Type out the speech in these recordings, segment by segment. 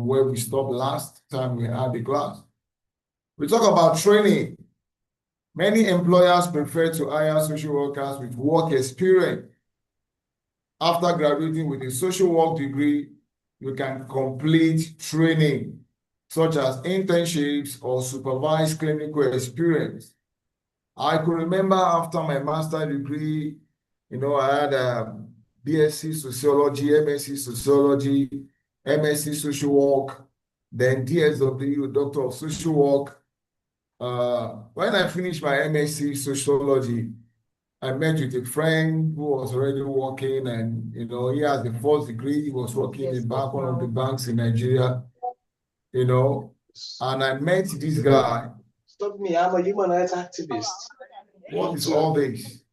where we stopped last time we had the class. We talk about training. Many employers prefer to hire social workers with work experience. After graduating with a social work degree, you can complete training, such as internships or supervised clinical experience. I could remember after my master's degree, I had a BSc Sociology, MSc Sociology, MSc Social Work, then DSW, Doctor of Social Work. When I finished my MSc Sociology, I met with a friend who was already working, and he has the first degree. He was working in one of the banks in Nigeria, and I met this guy. Stop me, I'm a human rights activist. What is all this?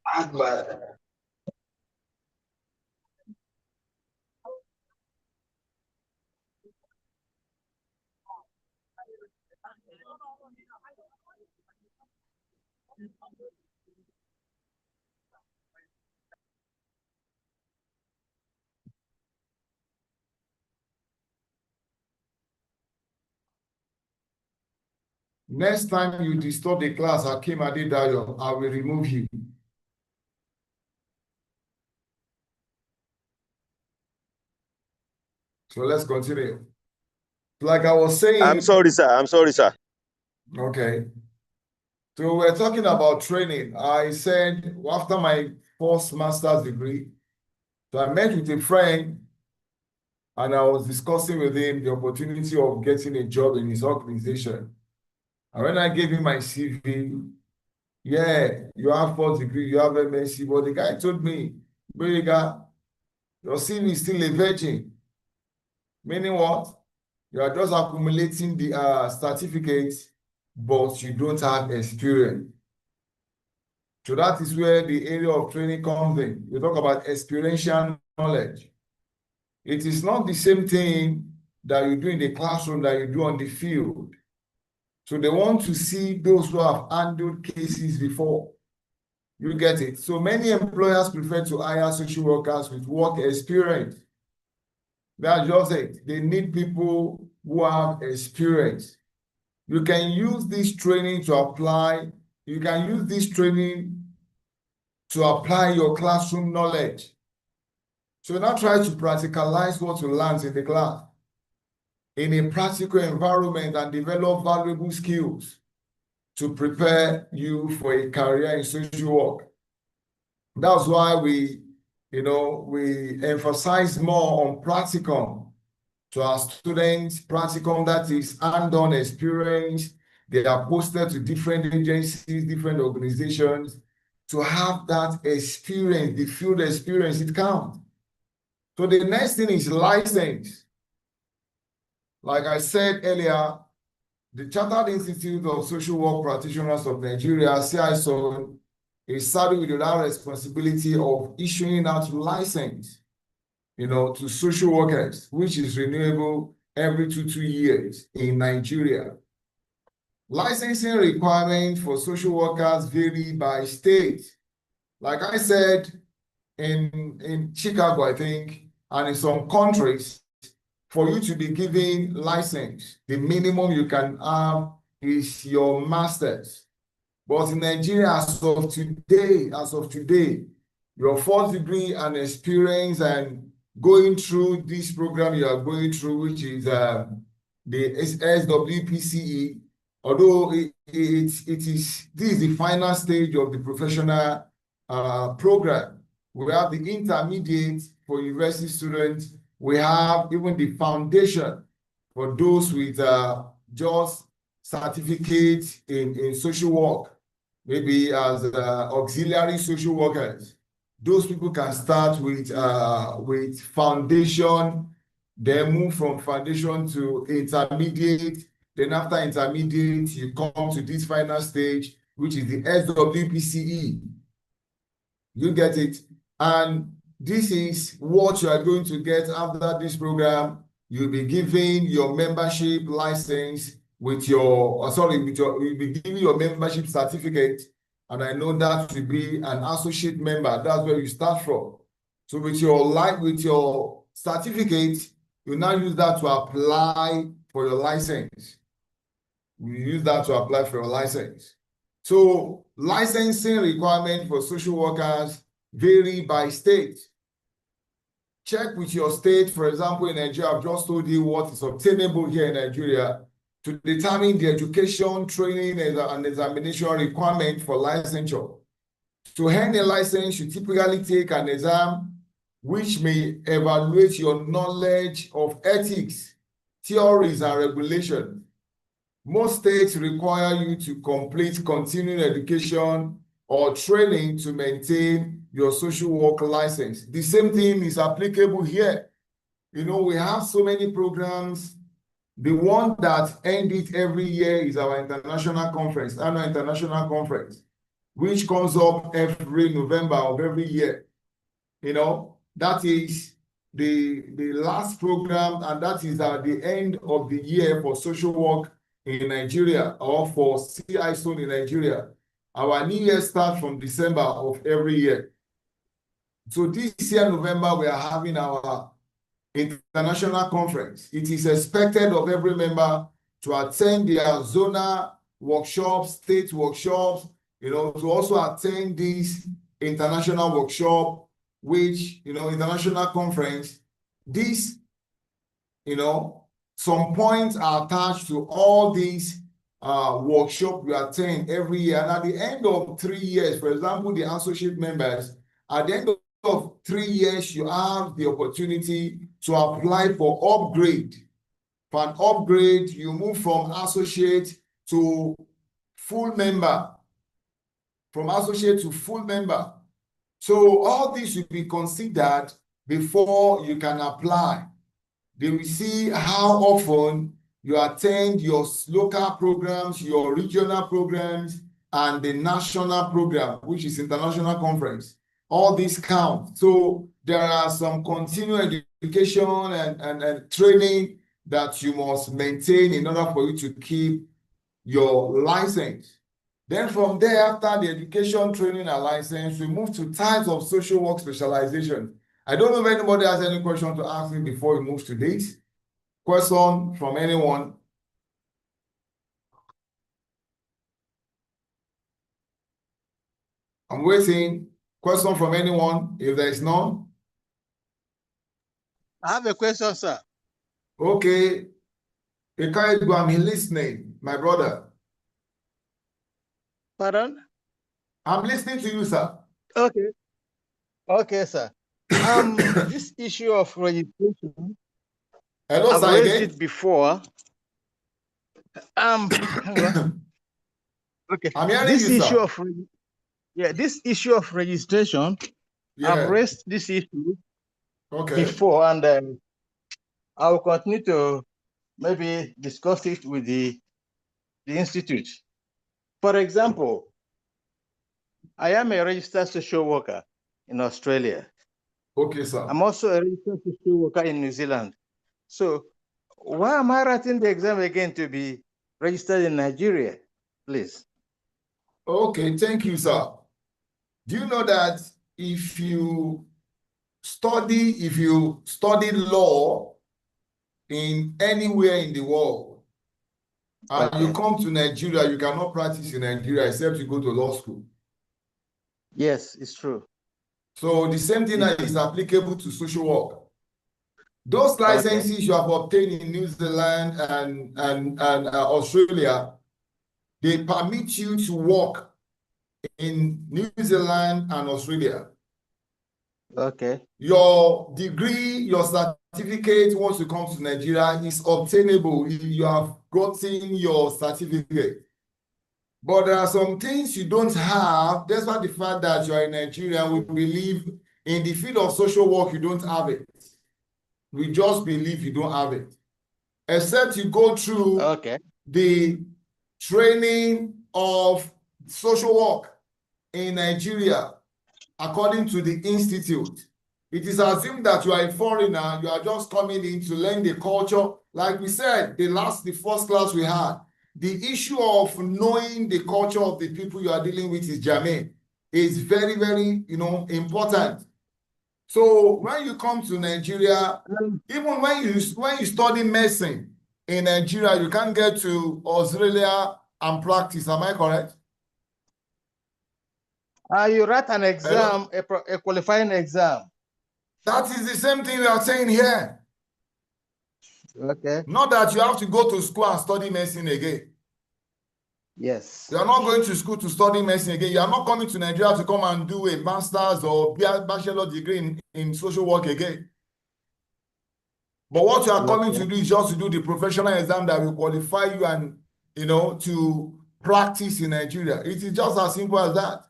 Next time you disturb the class, Hakeem Adedayo, I will remove you. So let's continue. Like I was saying. I'm sorry, sir. Okay. So we're talking about training. I said after my first master's degree, so I met with a friend and I was discussing with him the opportunity of getting a job in his organization. And when I gave him my CV, yeah, you have first degree, you have MSc, but the guy told me, Beriga, your CV is still a virgin. Meaning what? You are just accumulating the certificates, but you don't have experience. So that is where the area of training comes in. You talk about experiential knowledge. It is not the same thing that you do in the classroom that you do on the field. So they want to see those who have handled cases before. You get it? So many employers prefer to hire social workers with work experience. That's just it. They need people who have experience. You can use this training to apply. You can use this training to apply your classroom knowledge. So now try to practicalize what you learned in the class in a practical environment and develop valuable skills to prepare you for a career in social work. That's why we emphasize more on practicum to our students. Practicum, that is hand-on experience. They are posted to different agencies, different organizations to have that experience, the field experience, it counts. So the next thing is license. Like I said earlier, the Chartered Institute of Social Work Practitioners of Nigeria, C-ISOWN, is saddled with that responsibility of issuing out license, to social workers, which is renewable every 2 years in Nigeria. Licensing requirements for social workers vary by state. Like I said, in Chicago, I think, and in some countries, for you to be given license, the minimum you can have is your master's. But in Nigeria, as of today, your first degree and experience and going through this program you are going through, which is the SWPCE, although this is the final stage of the professional program. We have the intermediate for university students. We have even the foundation for those with just certificates in social work, maybe as auxiliary social workers. Those people can start with foundation, then move from foundation to intermediate. Then after intermediate, you come to this final stage, which is the SWPCE. You get it? And this is what you are going to get after this program. You'll be given your membership license with your, you'll be given your membership certificate. And I know that to be an associate member. That's where you start from. So with your certificate, You now use that to apply for your license. You use that to apply for your license. So licensing requirements for social workers vary by state. Check with your state. For example, in Nigeria, I've just told you what is obtainable here in Nigeria to determine the education, training, and examination requirement for licensure. To earn a license, you typically take an exam which may evaluate your knowledge of ethics, theories, and regulations. Most states require you to complete continuing education or training to maintain your social work license. The same thing is applicable here. You know, we have so many programs. The one that ends it every year is our international conference, annual international conference, which comes up every November of every year. You know, that is the last program, and that is at the end of the year for social work in Nigeria, or for C-ISOWN in Nigeria. Our new year starts from December of every year. So this year, November, we are having our international conference. It is expected of every member to attend their zonal workshops, state workshops, you know, to also attend this international workshop, which, you know, international conference. This, you know, some points are attached to all these workshops we attend every year. And at the end of 3 years, for example, the associate members, at the end of 3 years, you have the opportunity to apply for upgrade. For an upgrade, you move from associate to full member. From associate to full member. So all this will be considered before you can apply. They will see how often you attend your local programs, your regional programs, and the national program, which is international conference. All these count. So there are some continuing education and training that you must maintain in order for you to keep your license. Then from there, after the education, training, and license, we move to types of social work specialization. I don't know if anybody has any question to ask me before we move to this. Question from anyone? I'm waiting. Question from anyone? If there is none. I have a question, sir. Okay. I'm listening, my brother. Pardon? I'm listening to you, sir. Okay. Okay, sir. This issue of registration, Hello, I've sir, raised again? it before. Hang on. Okay. I'm hearing This you, issue sir. of this issue of registration, I've Yeah. raised this issue Okay. before, and I will continue to maybe discuss it with the institute. For example, I am a registered social worker in Australia. Okay, sir. I'm also a registered social worker in New Zealand. So why am I writing the exam again to be registered in Nigeria, please? Okay, thank you, sir. Do you know that if you study law in anywhere in the world, and you come to Nigeria, you cannot practice in Nigeria except you go to law school? Yes, it's true. So the same thing is applicable to social work. Those licenses you have obtained in New Zealand and Australia, they permit you to work in New Zealand and Australia. Okay. Your degree, your certificate, once you come to Nigeria, is obtainable. You have gotten your certificate. But there are some things you don't have, despite the fact that you are in Nigeria. We believe in the field of social work, you don't have it. We just believe you don't have it. Except you go through the training of social work in Nigeria, according to the institute. It is assumed that you are a foreigner, you are just coming in to learn the culture. Like we said, the first class we had, the issue of knowing the culture of the people you are dealing with is germane. It's very, very, important. So when you come to Nigeria, even when you study medicine in Nigeria, you can't get to Australia and practice. Am I correct? You write an Hello? exam, a qualifying exam. That is the same thing we are saying here. Okay. Not that you have to go to school and study medicine again. Yes. You are not going to school to study medicine again. You are not coming to Nigeria to come and do a master's or bachelor degree in social work again. But what you are coming to do is just to do the professional exam that will qualify you and, to practice in Nigeria. It is just as simple as that.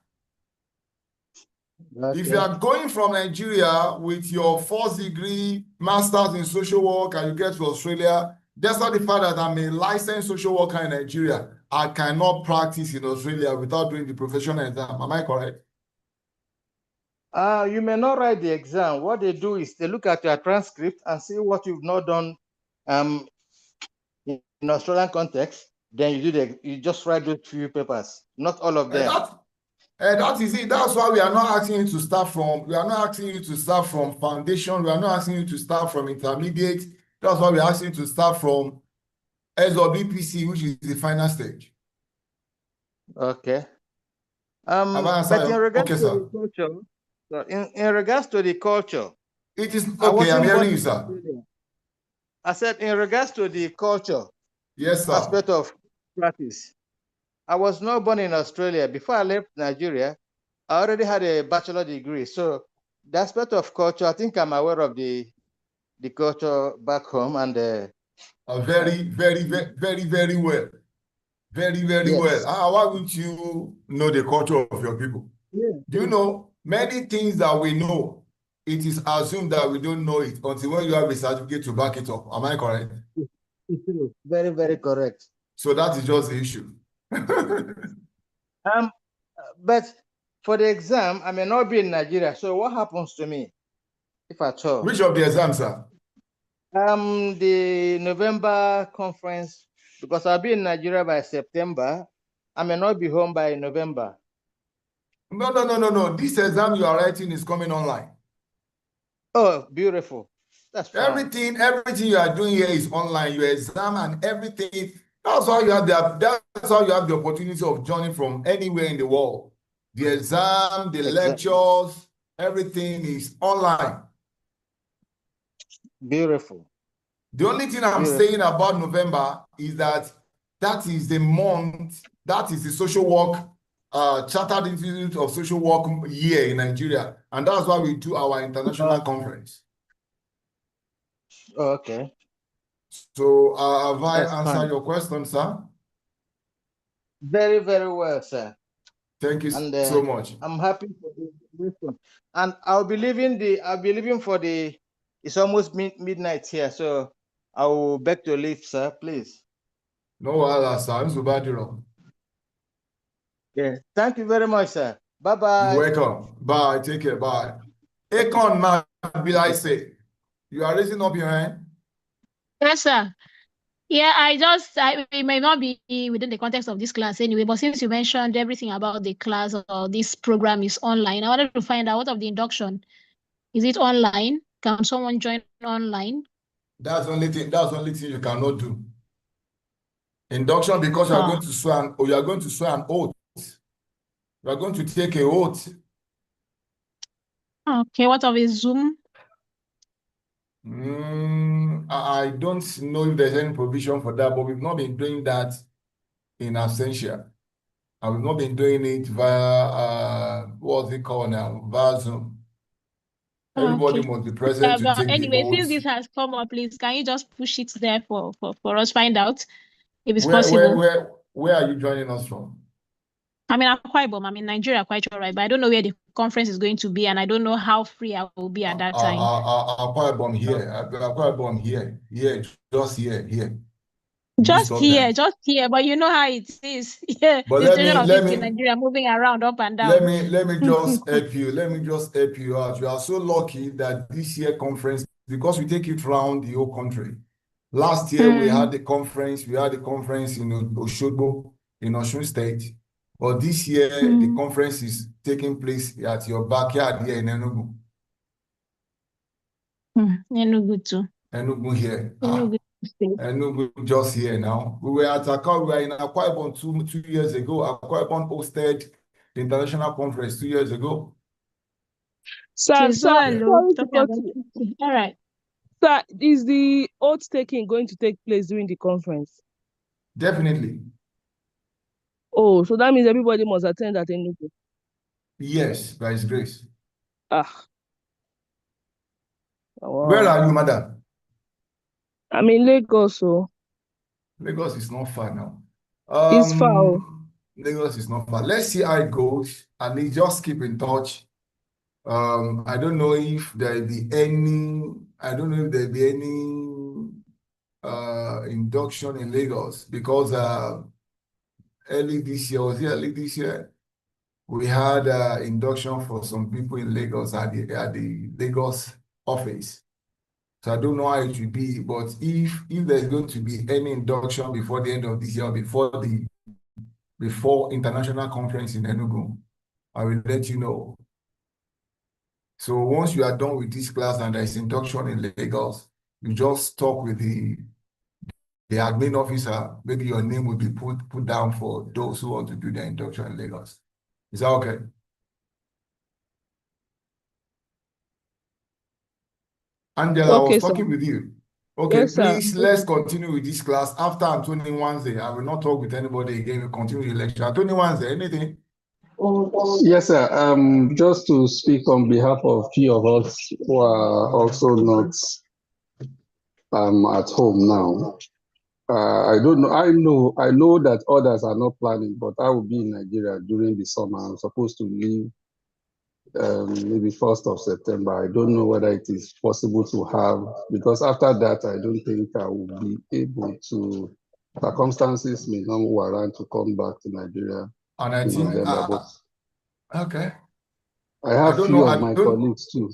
Okay. If you are going from Nigeria with your first degree, master's in social work, and you get to Australia, despite the fact that I'm a licensed social worker in Nigeria, I cannot practice in Australia without doing the professional exam. Am I correct? You may not write the exam. What they do is they look at your transcript and see what you've not done in Australian context. Then you just write those few papers, not all of them. That is it. That's why we are not asking you to start from. We are not asking you to start from foundation. We are not asking you to start from intermediate. That's why we are asking you to start from SWPCE, which is the final stage. Okay. But in regards okay, to sir. the culture, so in regards to the culture, it is okay. I'm hearing you, sir. I said in regards to the culture, yes, sir, aspect of practice. I was not born in Australia. Before I left Nigeria, I already had a bachelor degree. So the aspect of culture, I think I'm aware of the culture back home and very, very, very, very well. Very, very yes. well. Why wouldn't you know the culture of your people? Yeah. Do you know many things that we know? It is assumed that we don't know it until when you have a certificate to back it up. Am I correct? Very, very correct. So that is just the issue. But for the exam, I may not be in Nigeria. So what happens to me, if at all? Which of the exams, sir? The November conference, because I'll be in Nigeria by September. I may not be home by November. No. This exam you are writing is coming online. Oh, beautiful. That's fine. Everything you are doing here is online. Your exam and everything. That's how you have the opportunity of joining from anywhere in the world. The exam, the lectures, everything is online. Beautiful. The only thing I'm saying about November is that is the month, that is the social work, Chartered Institute of Social Work year in Nigeria. And that's why we do our international conference. Okay. So have I answered your question, sir? Very, very well, sir. Thank you so much. I'm happy for this one. And I'll be leaving for it's almost midnight here, so I will beg to leave, sir, please. No, sir. Yeah. Thank you very much, sir. Bye-bye. You're welcome. Bye. Take care. Bye. Akon, man, I say, you are raising up your hand? Yes, sir. Yeah, it may not be within the context of this class anyway, but since you mentioned everything about the class or this program is online, I wanted to find out what of the induction. Is it online? Can someone join online? That's the only thing you cannot do. Induction, because you are going to swear an oath. You are going to take an oath. Okay, what of a Zoom? I don't know if there's any provision for that, but we've not been doing that in absentia. And we've not been doing it via, what's it called now? Via Zoom. Everybody must be present to take anyway, the oath. since this has come up, please, can you just push it there for us find out if it's Where possible? are you joining us from? I'm in Akwa Ibom. I'm in Nigeria, quite all right, but I don't know where the conference is going to be, and I don't know how free I will be at that time. Akwa Ibom here. Just here. Just here, but you know how it is. Yeah, but the children of in Nigeria moving around up and down. Let me just help you. Let me just help you out. You are so lucky that this year conference, because we take it around the whole country. Last year we had the conference. We had the conference in Oshogbo, in Osun State. But this year the conference is taking place at your backyard here in Enugu. Enugu too. Enugu here. Enugu State. Enugu just here now. We were at Accra, we were in Akwa Ibom two years ago. Akwa Ibom hosted the international conference 2 years ago. Sir, Tis sir, well, oh, sorry to talking cut about you. it. All right. Sir, is the oath taking going to take place during the conference? Definitely. Oh, so that means everybody must attend at Enugu. Yes, by His grace. Ah. Where Wow. are you, madam? I'm in Lagos, so Lagos is not far now. it's far. Lagos is not far. Let's see how it goes, and we just keep in touch. I don't know if there'll be any. I don't know if there'll be any induction in Lagos because early this year, was it early this year? We had induction for some people in Lagos at the Lagos office. So I don't know how it will be, but if there's going to be any induction before the end of this year, before international conference in Enugu, I will let you know. So once you are done with this class and there's induction in Lagos, you just talk with the admin officer. Maybe your name will be put down for those who want to do the induction in Lagos. Is that okay? Angela, I Okay, was sir. talking with you. Okay, Yes, sir. please, let's continue with this class. After Anthony Wednesday, I will not talk with anybody again. We'll continue the lecture. Anthony Wednesday, anything? Yes, sir. Just to speak on behalf of few of us who are also not at home now. I don't know. I know that others are not planning, but I will be in Nigeria during the summer. I'm supposed to leave maybe 1st of September. I don't know whether it is possible to have, because after that, I don't think I will be able to. Circumstances may not warrant to come back to Nigeria And I in think, November, but okay. I have don't few know. of my colleagues too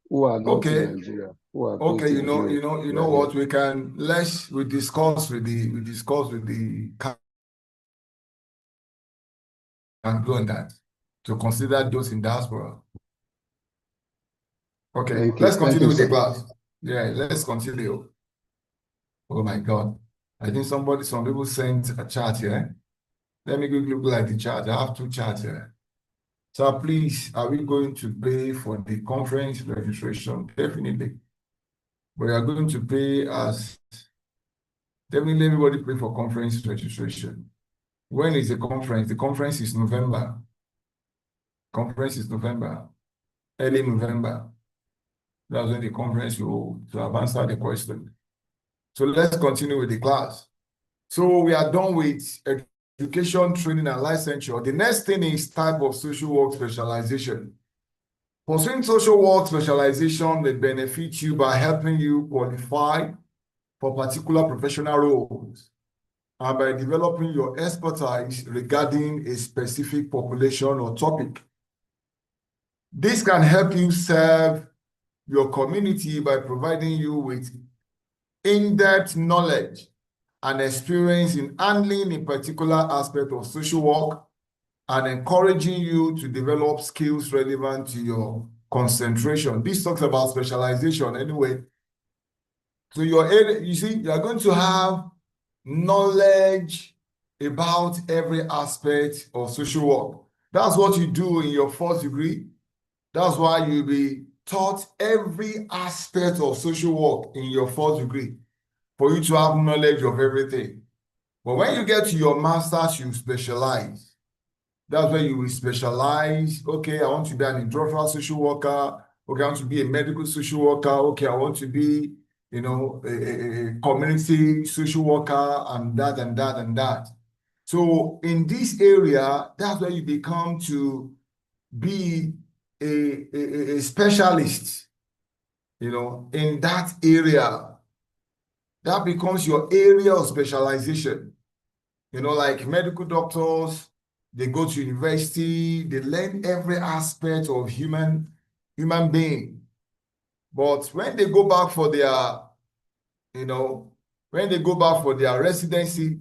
who are not Okay. in Nigeria, who are Okay, based you in know Europe. what, we discuss with the and go on that to consider those in diaspora. Okay, Thank let's you. continue with the Sir. class. Yeah, let's continue. Oh my God. I think some people sent a chat here. Let me quickly look at the chat. I have 2 chats here. So please, are we going to pay for the conference registration? Definitely. We are going to pay definitely everybody pay for conference registration. When is the conference? The conference is November. Conference is November, early November. That's when the conference will, to have answered the question. So let's continue with the class. So we are done with education, training, and licensure. The next thing is type of social work specialization. Pursuing social work specialization may benefit you by helping you qualify for particular professional roles and by developing your expertise regarding a specific population or topic. This can help you serve your community by providing you with in-depth knowledge and experience in handling a particular aspect of social work and encouraging you to develop skills relevant to your concentration. This talks about specialization anyway. So your area, you see, you are going to have knowledge about every aspect of social work. That's what you do in your 4th degree. That's why you'll be taught every aspect of social work in your 4th degree for you to have knowledge of everything. But when you get to your master's, you specialize. That's where you will specialize. Okay, I want to be an industrial social worker. Okay, I want to be a medical social worker. Okay, I want to be, a community social worker and that and that and that. So in this area, that's where you become to be a specialist, in that area. That becomes your area of specialization. Like medical doctors, they go to university, they learn every aspect of human being. But when they go back for their, residency,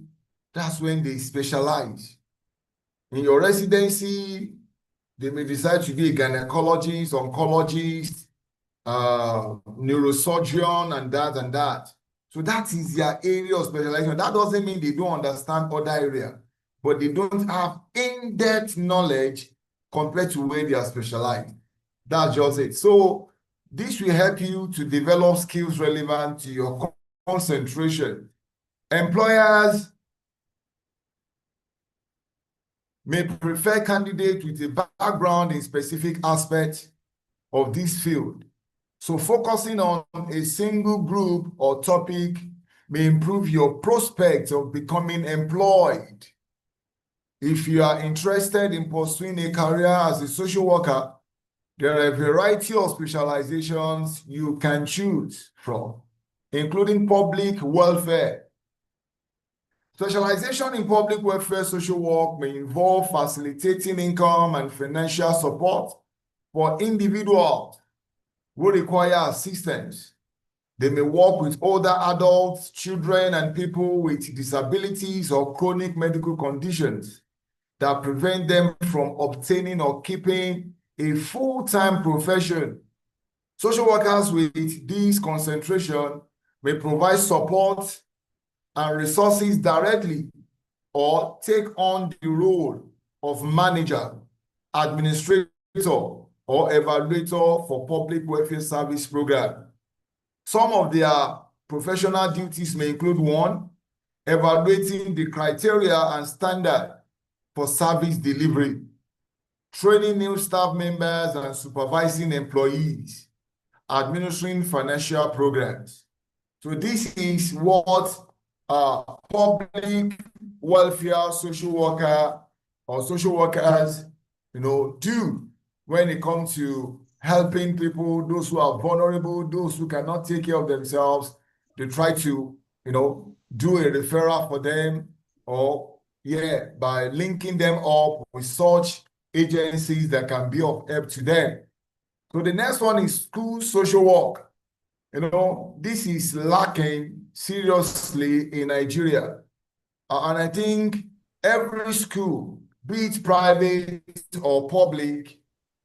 that's when they specialize. In your residency, they may decide to be a gynecologist, oncologist, neurosurgeon and that and that. So that is their area of specialization. That doesn't mean they don't understand other area, but they don't have in-depth knowledge compared to where they are specialized. That's just it. So this will help you to develop skills relevant to your concentration. Employers may prefer candidates with a background in specific aspects of this field. So focusing on a single group or topic may improve your prospects of becoming employed. If you are interested in pursuing a career as a social worker, there are a variety of specializations you can choose from, including public welfare. Specialization in public welfare social work may involve facilitating income and financial support for individuals who require assistance. They may work with older adults, children, and people with disabilities or chronic medical conditions that prevent them from obtaining or keeping a full-time profession. Social workers with this concentration may provide support and resources directly or take on the role of manager, administrator, or evaluator for public welfare service program. Some of their professional duties may include: 1, evaluating the criteria and standard for service delivery, training new staff members and supervising employees, administering financial programs. So this is what public welfare social worker or social workers, do when it comes to helping people, those who are vulnerable, those who cannot take care of themselves. They try to, do a referral for them, or by linking them up with such agencies that can be of help to them. So the next one is school social work. This is lacking seriously in Nigeria. And I think every school, be it private or public,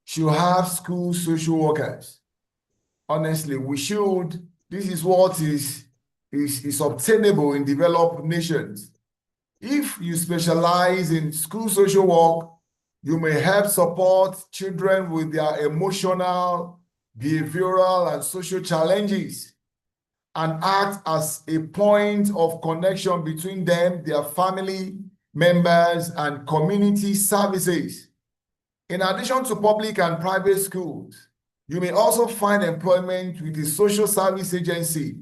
should have school social workers. Honestly, we should. This is what is obtainable in developed nations. If you specialize in school social work, you may help support children with their emotional, behavioral, and social challenges, and act as a point of connection between them, their family members, and community services. In addition to public and private schools, you may also find employment with a social service agency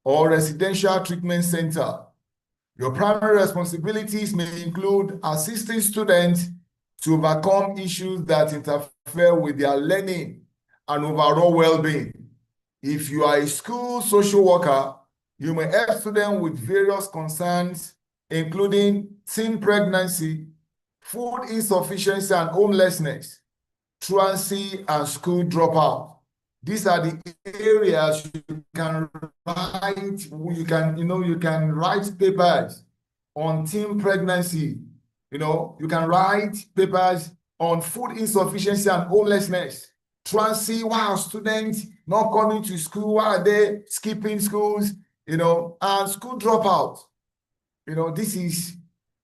or residential treatment center. Your primary responsibilities may include assisting students to overcome issues that interfere with their learning and overall well-being. If you are a school social worker, you may help students with various concerns, including teen pregnancy, food insufficiency and homelessness, truancy, and school dropout. These are the areas you can write. You can write papers on teen pregnancy. You can write papers on food insufficiency and homelessness. Truancy, why are students not coming to school? Why are they skipping schools? And school dropout.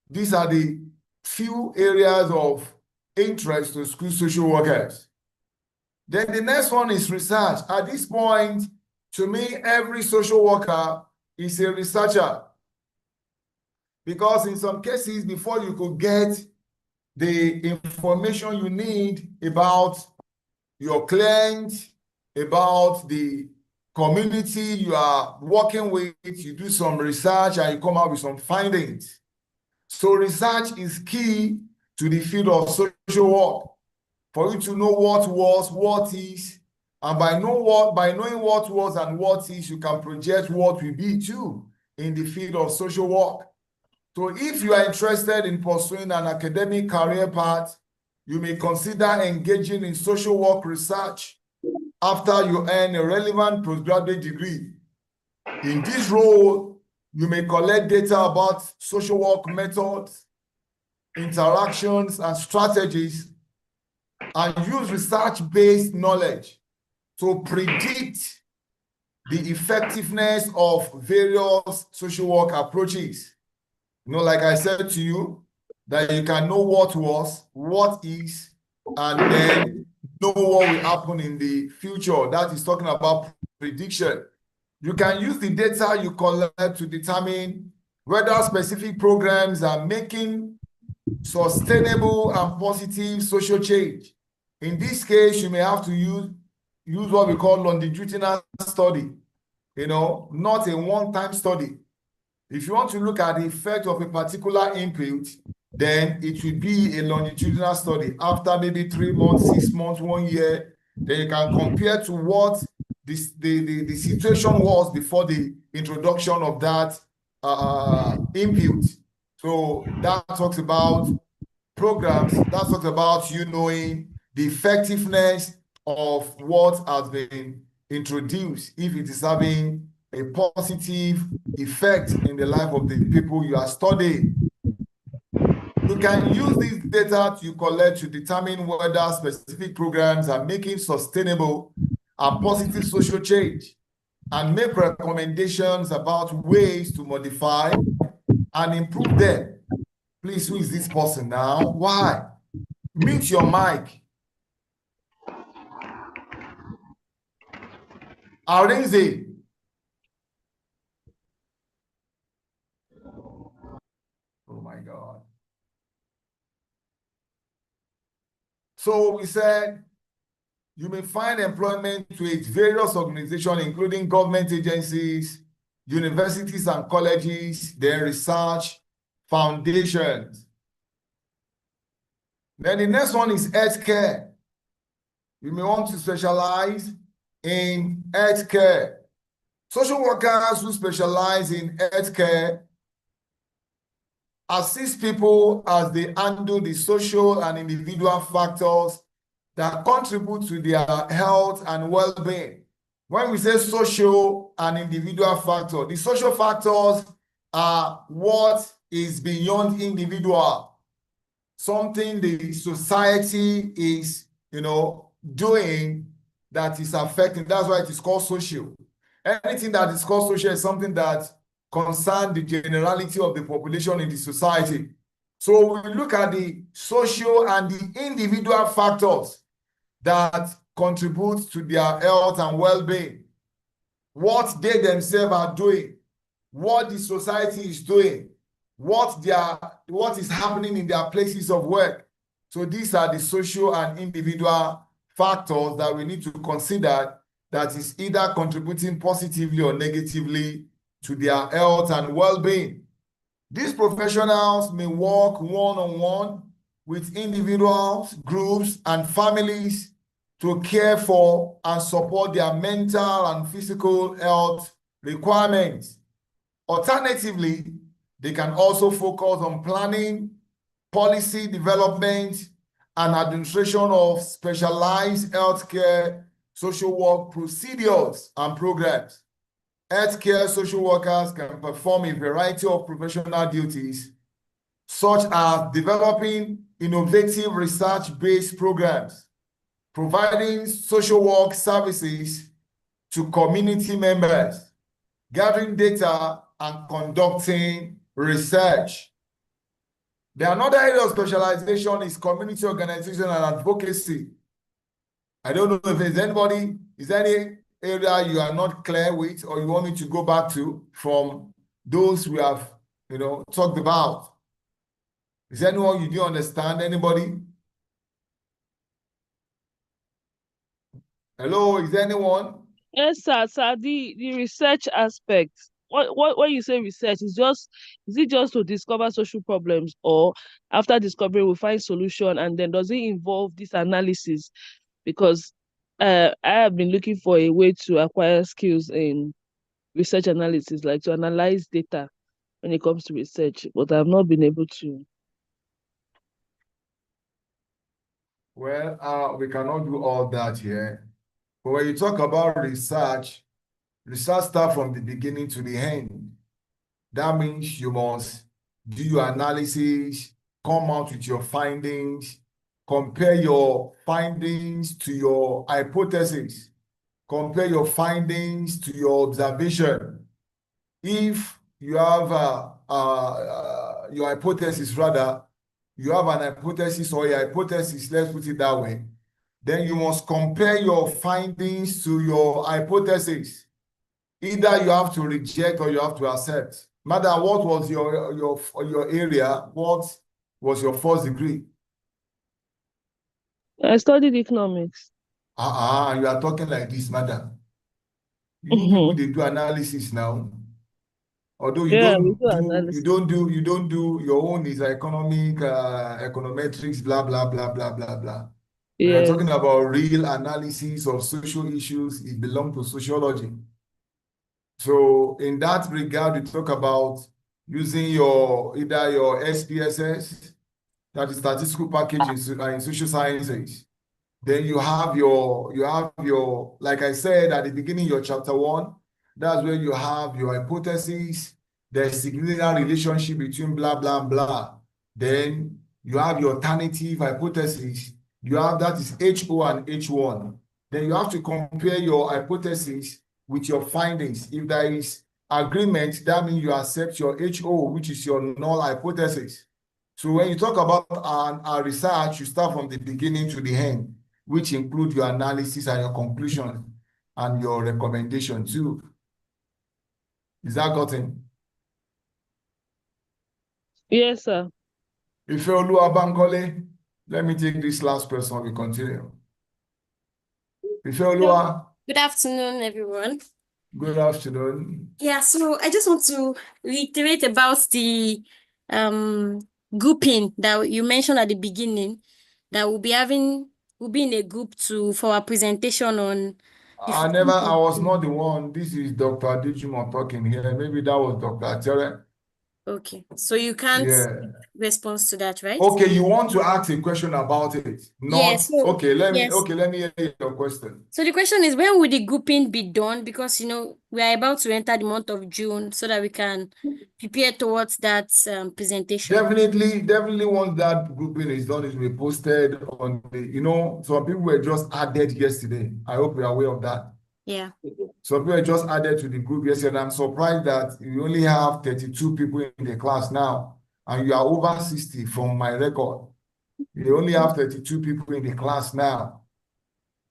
These are the few areas of interest to school social workers. Then the next one is research. At this point, to me, every social worker is a researcher. Because in some cases, before you could get the information you need about your client, about the community you are working with, you do some research and you come out with some findings. So research is key to the field of social work, for you to know what was, what is, and by knowing what was and what is, you can project what will be too in the field of social work. So if you are interested in pursuing an academic career path, you may consider engaging in social work research after you earn a relevant postgraduate degree. In this role, you may collect data about social work methods, interactions, and strategies, and use research-based knowledge to predict the effectiveness of various social work approaches. Like I said to you, that you can know what was, what is, and then know what will happen in the future. That is talking about prediction. You can use the data you collect to determine whether specific programs are making sustainable and positive social change. In this case, you may have to use what we call longitudinal study, not a one-time study. If you want to look at the effect of a particular input, then it will be a longitudinal study. After maybe 3 months, 6 months, 1 year, then you can compare to what the situation was before the introduction of that input. So that talks about programs, that talks about you knowing the effectiveness of what has been introduced, if it is having a positive effect in the life of the people you are studying. You can use this data you collect to determine whether specific programs are making sustainable and positive social change, and make recommendations about ways to modify and improve them. Please, who is this person now? Why? Mute your mic. Arinze. Oh my God. So we said you may find employment with various organizations, including government agencies, universities and colleges, then research foundations. Then the next one is healthcare. You may want to specialize in healthcare. Social workers who specialize in healthcare assist people as they handle the social and individual factors that contribute to their health and well-being. When we say social and individual factor, the social factors are what is beyond individual, something the society is, doing that is affecting. That's why it is called social. Anything that is called social is something that concerns the generality of the population in the society. So we look at the social and the individual factors that contribute to their health and well-being, what they themselves are doing, what the society is doing, what is happening in their places of work. So these are the social and individual factors that we need to consider that is either contributing positively or negatively to their health and well-being. These professionals may work one-on-one with individuals, groups, and families to care for and support their mental and physical health requirements. Alternatively, they can also focus on planning, policy development, and administration of specialized healthcare social work procedures and programs. Healthcare social workers can perform a variety of professional duties, such as developing innovative research-based programs, providing social work services to community members, gathering data, and conducting research. The another area of specialization is community organization and advocacy. I don't know if there's anybody, is there any area you are not clear with or you want me to go back to from those we have, talked about? Is there anyone you do understand? Anybody? Hello, is there anyone? Yes, sir. Sir, the research aspect. What when you say research, is it just to discover social problems, or after discovery we find solution, and then does it involve this analysis? Because I have been looking for a way to acquire skills in research analysis, like to analyze data when it comes to research, but I've not been able to. Well, we cannot do all that here. But when you talk about research starts from the beginning to the end. That means you must do your analysis, come out with your findings, compare your findings to your hypothesis. compare your findings to your observation. If you have your hypothesis, rather, you have an hypothesis or a hypothesis, let's put it that way, then you must compare your findings to your hypothesis. Either you have to reject or you have to accept. Madam, what was your area? What was your first degree? I studied economics. You are talking like this, madam. You people, they do analysis now. Although you Yeah, we don't do do, analysis. you don't do your own is economic, econometrics, blah, blah, blah, blah, blah, blah. When you're Yes. talking about real analysis of social issues, it belongs to sociology. So in that regard, we talk about using either your SPSS, that is statistical package in social sciences. Then you have your, like I said at the beginning, your chapter 1, that's where you have your hypothesis, the significant relationship between blah, blah, blah. Then you have your alternative hypothesis. You have that is HO and H1. Then you have to compare your hypothesis with your findings. If there is agreement, that means you accept your HO, which is your null hypothesis. So when you talk about our research, you start from the beginning to the end, which include your analysis and your conclusion and your recommendation too. Is that gotten? Yes, sir. Ifeoluwa Bankole, let me take this last person, we continue. Ifeoluwa, Good afternoon, everyone. good afternoon. Yeah, so I just want to reiterate about the grouping that you mentioned at the beginning, that we'll be in a group for our presentation on the I 15th was of not the June. one. This is Dr. Adejumo talking here. Maybe that was Dr. Atere. Okay, so you can't Yeah. respond to that, right? Okay, you want to ask a question about it? Yes. Not okay. Let me Yes. hear your question. So the question is, when will the grouping be done? Because we are about to enter the month of June, so that we can prepare towards that presentation. Definitely once that grouping is done, it will be posted on the, some people were just added yesterday. I hope you're aware of that. Yeah. Some people were just added to the group yesterday. I'm surprised that you only have 32 people in the class now, and you are over 60 from my record. You only have 32 people in the class now.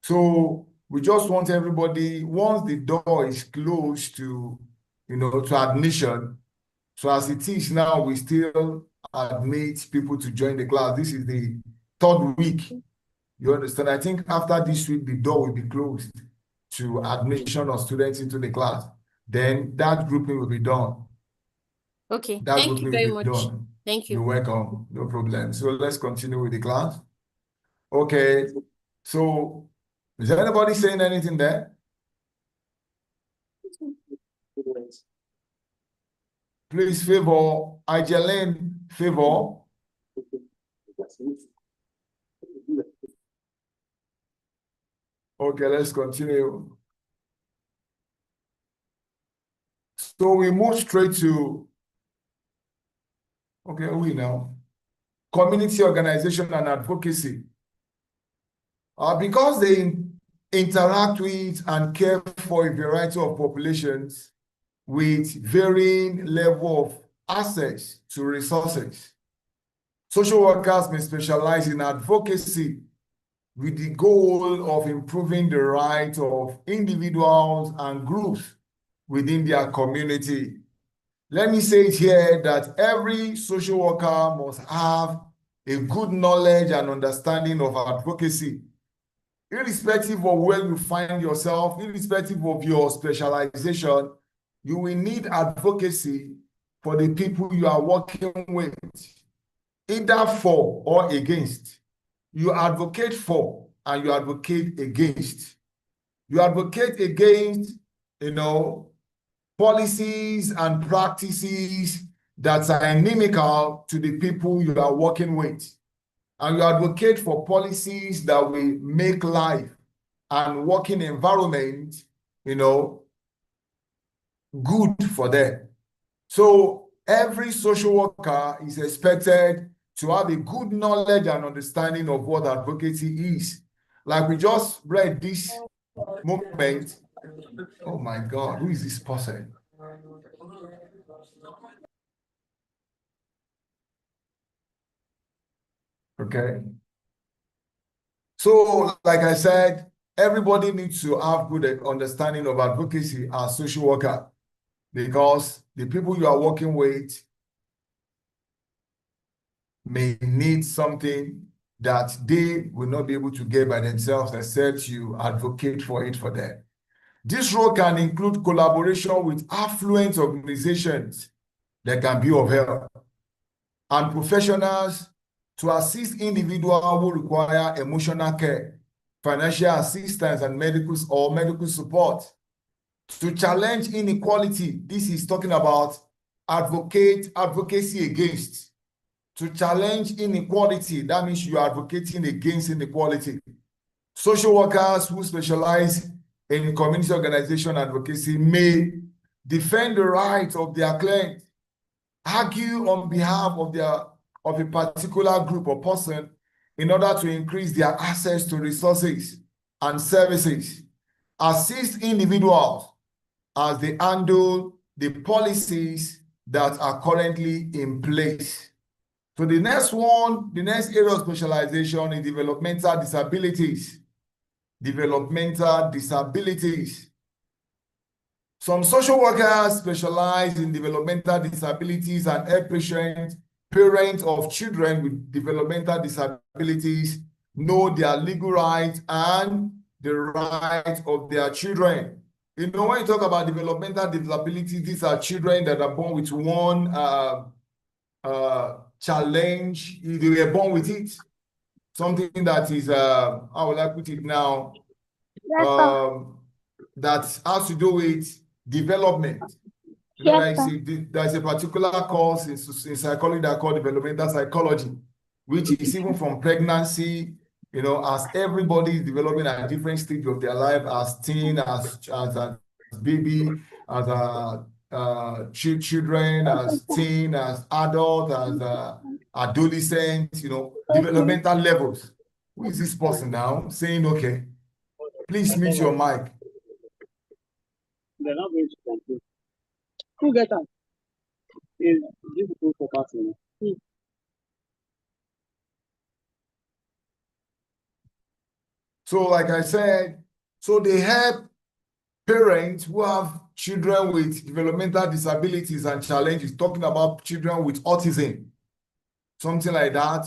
So we just want everybody, once the door is closed to admission, so as it is now, we still admit people to join the class. This is the 3rd week. You understand? I think after this week, the door will be closed to admission of students into the class. Then that grouping will be done. Okay. That Thank you grouping very will be much. done. Thank you. You're welcome. No problem. So let's continue with the class. Okay. So is there anybody saying anything there? Please favor, Ajelene, favor. Okay, let's continue. So we move straight to, okay, we now, community organization and advocacy. Because they interact with and care for a variety of populations with varying level of access to resources. Social workers may specialize in advocacy with the goal of improving the rights of individuals and groups within their community. Let me say it here that every social worker must have a good knowledge and understanding of advocacy. Irrespective of where you find yourself, irrespective of your specialization, you will need advocacy for the people you are working with, either for or against. You advocate for and you advocate against. You advocate against, policies and practices that are inimical to the people you are working with. And you advocate for policies that will make life and working environment, good for them. So every social worker is expected to have a good knowledge and understanding of what advocacy is. Like we just read this moment. Oh my God, who is this person? Okay. So, like I said, everybody needs to have good understanding of advocacy as social worker, because the people you are working with may need something that they will not be able to get by themselves except you advocate for it for them. This role can include collaboration with affluent organizations that can be of help and professionals to assist individuals who require emotional care, financial assistance, and medical support. To challenge inequality, this is talking about advocacy against. To challenge inequality, that means you are advocating against inequality. Social workers who specialize in community organization advocacy may defend the rights of their clients, argue on behalf of a particular group or person in order to increase their access to resources and services, assist individuals as they handle the policies that are currently in place. So the next area of specialization is developmental disabilities. Developmental disabilities. Some social workers specialize in developmental disabilities and help parents of children with developmental disabilities know their legal rights and the rights of their children. You know, when you talk about developmental disabilities, these are children that are born with one challenge. They were born with it. Something that is, how will I put it now? That has to do with development. You know, there's a particular course in psychology that called developmental psychology, which is even from pregnancy, you know, as everybody is developing at a different stage of their life, as teen, as a baby, as children, as teen, as adult, as adolescent, you know, developmental levels. Who is this person now saying, okay, please mute your mic. They're not going to complain. Who get them? Is difficult for person. So, like I said, so they help parents who have children with developmental disabilities and challenges, talking about children with autism, something like that.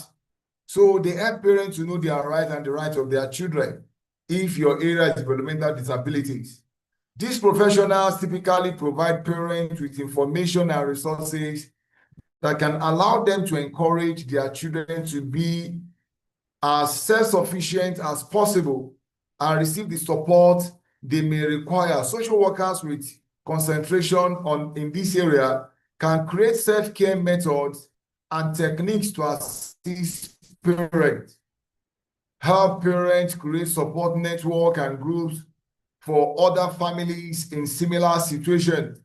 So they help parents to know their rights and the rights of their children if your area is developmental disabilities. These professionals typically provide parents with information and resources that can allow them to encourage their children to be as self-sufficient as possible and receive the support they may require. Social workers with concentration in this area can create self-care methods and techniques to assist parents, help parents create support network and groups for other families in similar situations,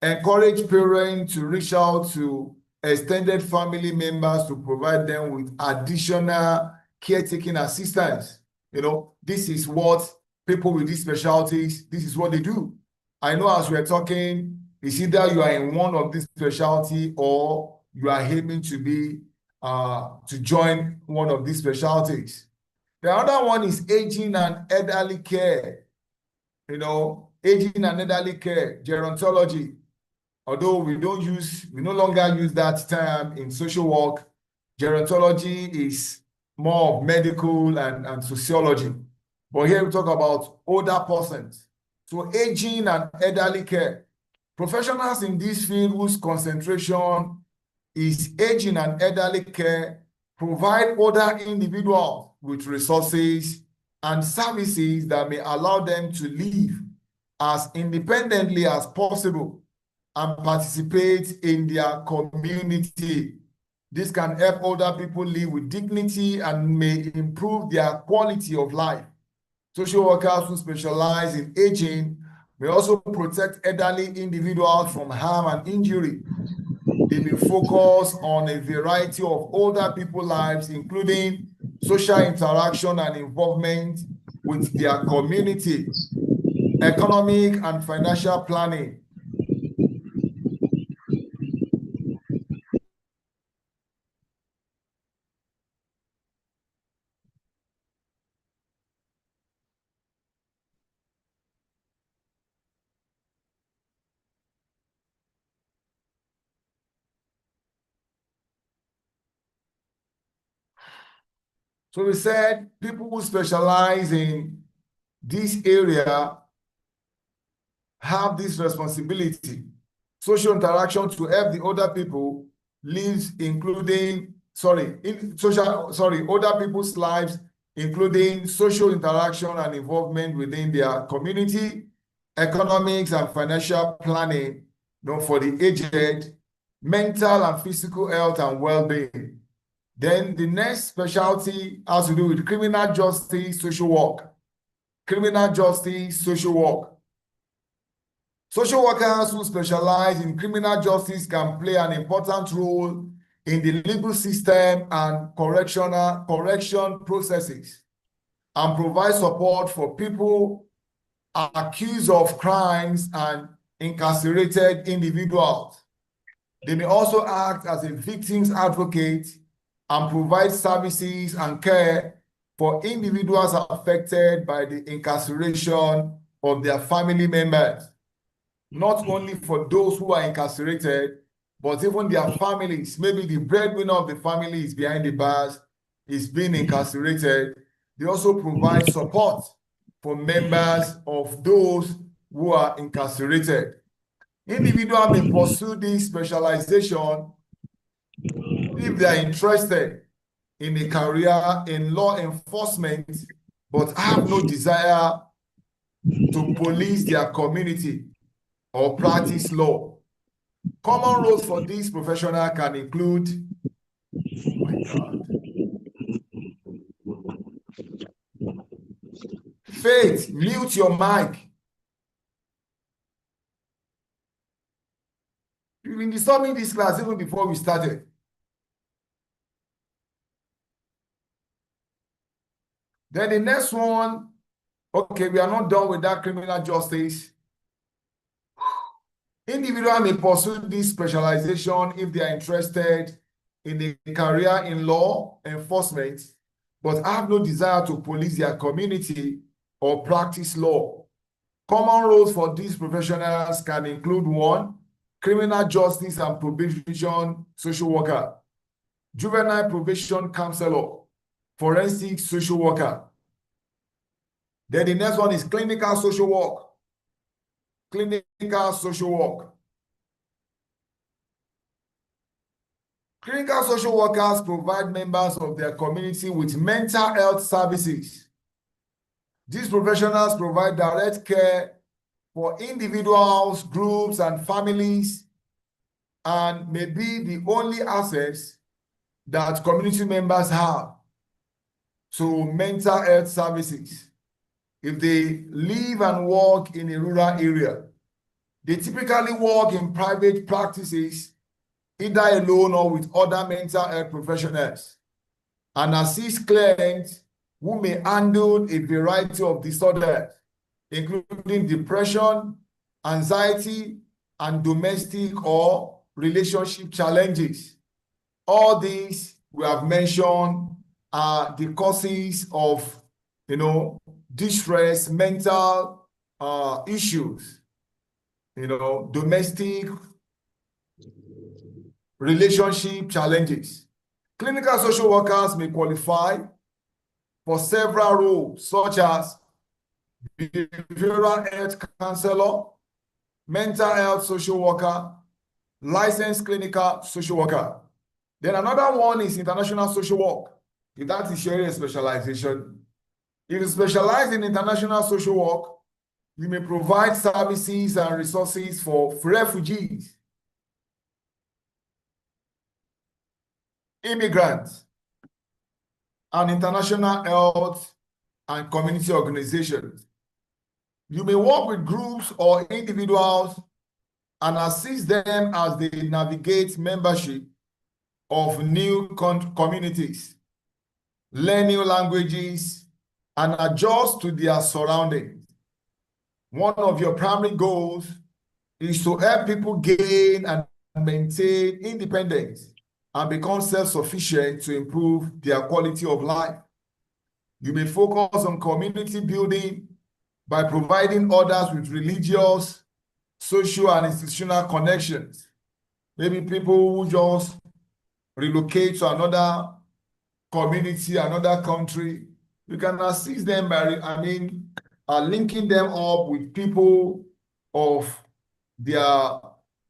encourage parents to reach out to extended family members to provide them with additional caretaking assistance. You know, this is what people with these specialties, this is what they do. I know as we're talking, it's either you are in one of these specialty or you are aiming to be to join one of these specialties. The other one is aging and elderly care. You know, aging and elderly care, gerontology. Although we no longer use that term in social work, gerontology is more of medical and sociology. But here we talk about older persons. So aging and elderly care. Professionals in this field whose concentration is aging and elderly care provide older individuals with resources and services that may allow them to live as independently as possible and participate in their community. This can help older people live with dignity and may improve their quality of life. Social workers who specialize in aging may also protect elderly individuals from harm and injury. They may focus on a variety of older people's lives, including social interaction and involvement with their community, economic and financial planning. So we said people who specialize in this area have this responsibility, social interaction to help the older people lives, including, older people's lives, including social interaction and involvement within their community, economics and financial planning, for the aged, mental and physical health and well-being. Then the next specialty has to do with criminal justice, social work. Criminal justice, social work. Social workers who specialize in criminal justice can play an important role in the legal system and correction processes and provide support for people accused of crimes and incarcerated individuals. They may also act as a victim's advocate and provide services and care for individuals affected by the incarceration of their family members. Not only for those who are incarcerated, but even their families. Maybe the breadwinner of the family is behind the bars, is being incarcerated. They also provide support for members of those who are incarcerated. Individuals may pursue this specialization if they are interested in a career in law enforcement, but have no desire to police their community or practice law. Common roles for this professional can include, oh my God. Faith, mute your mic. You've been disturbing this class even before we started. Then the next one, okay, we are not done with that criminal justice. Individuals may pursue this specialization if they are interested in a career in law enforcement, but have no desire to police their community or practice law. Common roles for these professionals can include 1, criminal justice and probation social worker, juvenile probation counselor, forensic social worker. Then the next one is clinical social work. Clinical social work. Clinical social workers provide members of their community with mental health services. These professionals provide direct care for individuals, groups, and families, and may be the only access that community members have to mental health services. If they live and work in a rural area, they typically work in private practices, either alone or with other mental health professionals, and assist clients who may handle a variety of disorders, including depression, anxiety, and domestic or relationship challenges. All these we have mentioned are the causes of, distress, mental issues, domestic relationship challenges. Clinical social workers may qualify for several roles, such as behavioral health counselor, mental health social worker, licensed clinical social worker. Then another one is international social work. If that is your area specialization. If you specialize in international social work, you may provide services and resources for refugees, immigrants, and international health and community organizations. You may work with groups or individuals and assist them as they navigate membership of new communities, learn new languages, and adjust to their surroundings. One of your primary goals is to help people gain and maintain independence and become self-sufficient to improve their quality of life. You may focus on community building by providing others with religious, social, and institutional connections. Maybe people who just relocate to another community, another country. You can assist them by, linking them up with people of their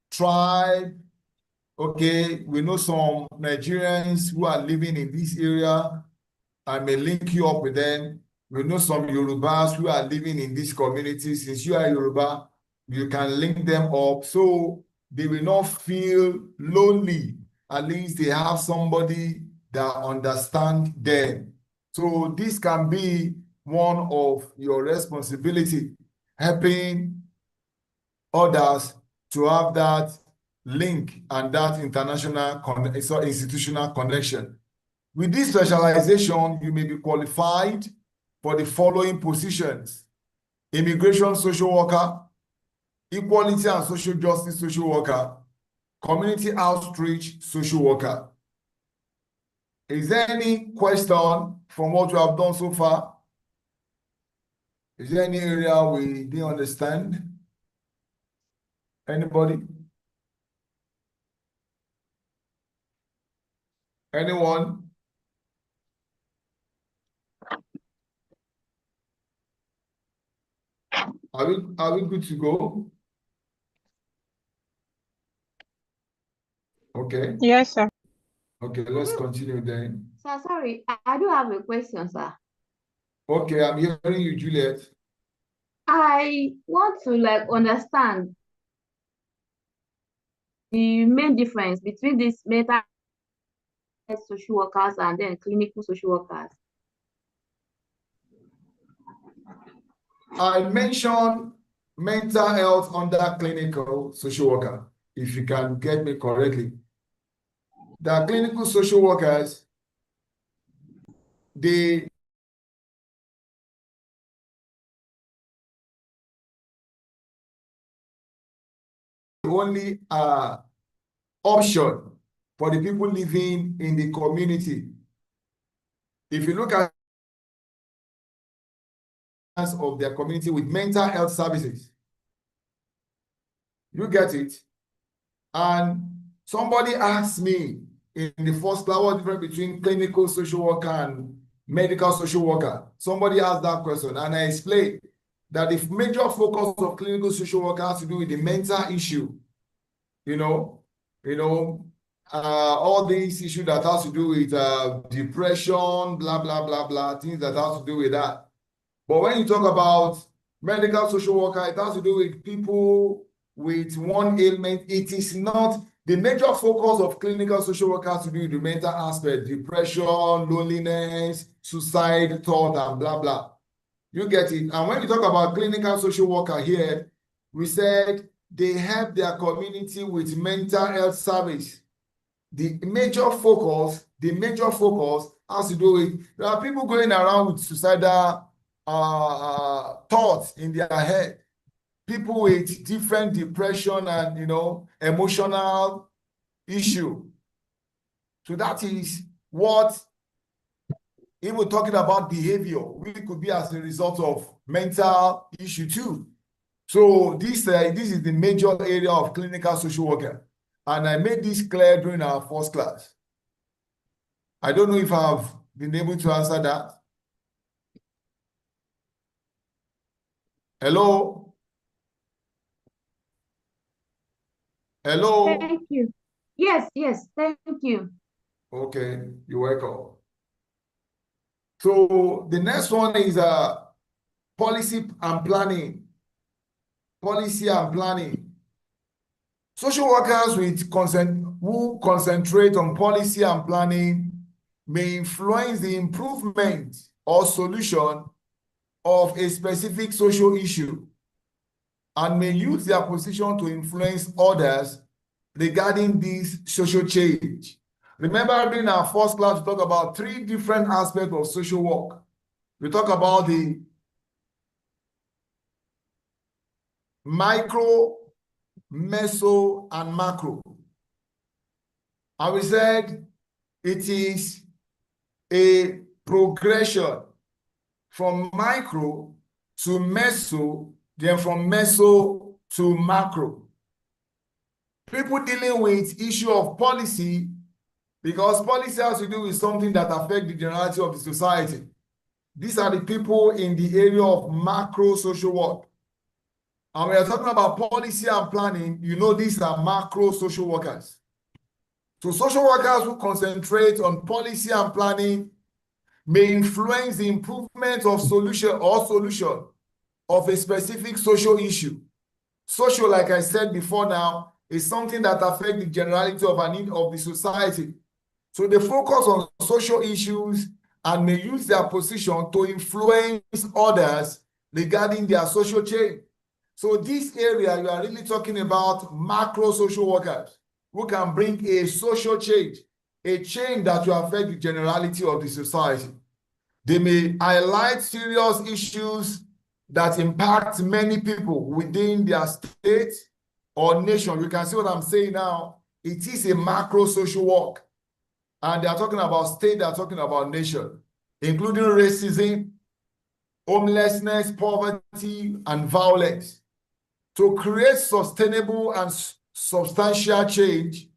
tribe. Okay, we know some Nigerians who are living in this area. I may link you up with them. We know some Yorubas who are living in this community. Since you are Yoruba, you can link them up so they will not feel lonely. At least they have somebody that understands them. So this can be one of your responsibility, helping others to have that link and that institutional connection. With this specialization, you may be qualified for the following positions: immigration social worker, equality and social justice social worker, community outreach social worker. Is there any question from what you have done so far? Is there any area we didn't understand? Anybody? Anyone? Are we good to go? Okay. Yes, sir. Okay, let's continue then. Sir, sorry, I do have a question, sir. Okay, I'm hearing you, Juliet. I want to understand the main difference between these mental health social workers and then clinical social workers. I mentioned mental health under clinical social worker, if you can get me correctly. The clinical social workers, they only option for the people living in the community. If you look at of their community with mental health services, you get it. And somebody asked me in the first class what the difference between clinical social worker and medical social worker. Somebody asked that question, and I explained that the major focus of clinical social worker has to do with the mental issue. All these issues that has to do with depression, blah, blah, blah, blah, things that has to do with that. But when you talk about medical social worker, it has to do with people with one ailment. It is not the major focus of clinical social worker has to do with the mental aspect, depression, loneliness, suicide, thought, and blah, blah. You get it? And when you talk about clinical social worker here, we said they help their community with mental health service. The major focus has to do with, there are people going around with suicidal thoughts in their head. People with different depression and, emotional issue. So that is what, even talking about behavior, we could be as a result of mental issue too. So this is the major area of clinical social worker. And I made this clear during our first class. I don't know if I've been able to answer that. Hello? Hello? Thank you. Yes, thank you. Okay, you're welcome. So the next one is policy and planning. Policy and planning. Social workers who concentrate on policy and planning may influence the improvement or solution of a specific social issue and may use their position to influence others regarding this social change. Remember, during our first class, we talked about 3 different aspects of social work. We talk about the micro, meso, and macro. And we said it is a progression from micro to meso, then from meso to macro. People dealing with issue of policy, because policy has to do with something that affects the generality of the society. These are the people in the area of macro social work. And we are talking about policy and planning, you know these are macro social workers. So social workers who concentrate on policy and planning may influence the improvement of solution of a specific social issue. Social, like I said before now, is something that affects the generality of a need of the society. So they focus on social issues and may use their position to influence others regarding their social change. So this area, you are really talking about macro social workers who can bring a social change, a change that will affect the generality of the society. They may highlight serious issues that impact many people within their state or nation. You can see what I'm saying now. It is a macro social work. And they are talking about state, they are talking about nation, including racism, homelessness, poverty, and violence. To create sustainable and substantial change,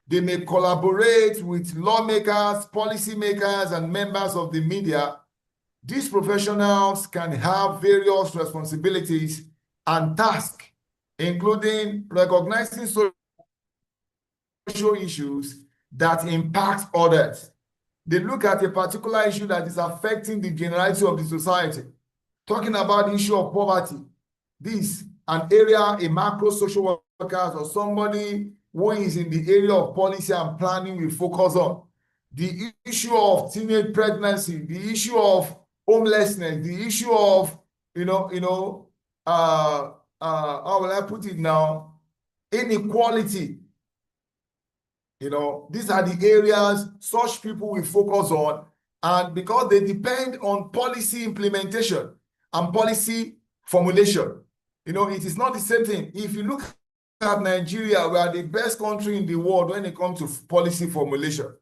they may collaborate with lawmakers, policymakers, and members of the media. These professionals can have various responsibilities and tasks, including recognizing social issues that impact others. They look at a particular issue that is affecting the generality of the society. Talking about the issue of poverty, this an area a macro social workers or somebody who is in the area of policy and planning will focus on. The issue of teenage pregnancy, the issue of homelessness, the issue of, how will I put it now? Inequality. These are the areas such people will focus on, and because they depend on policy implementation and policy formulation. It is not the same thing. If you look at Nigeria, we are the best country in the world when it comes to policy formulation.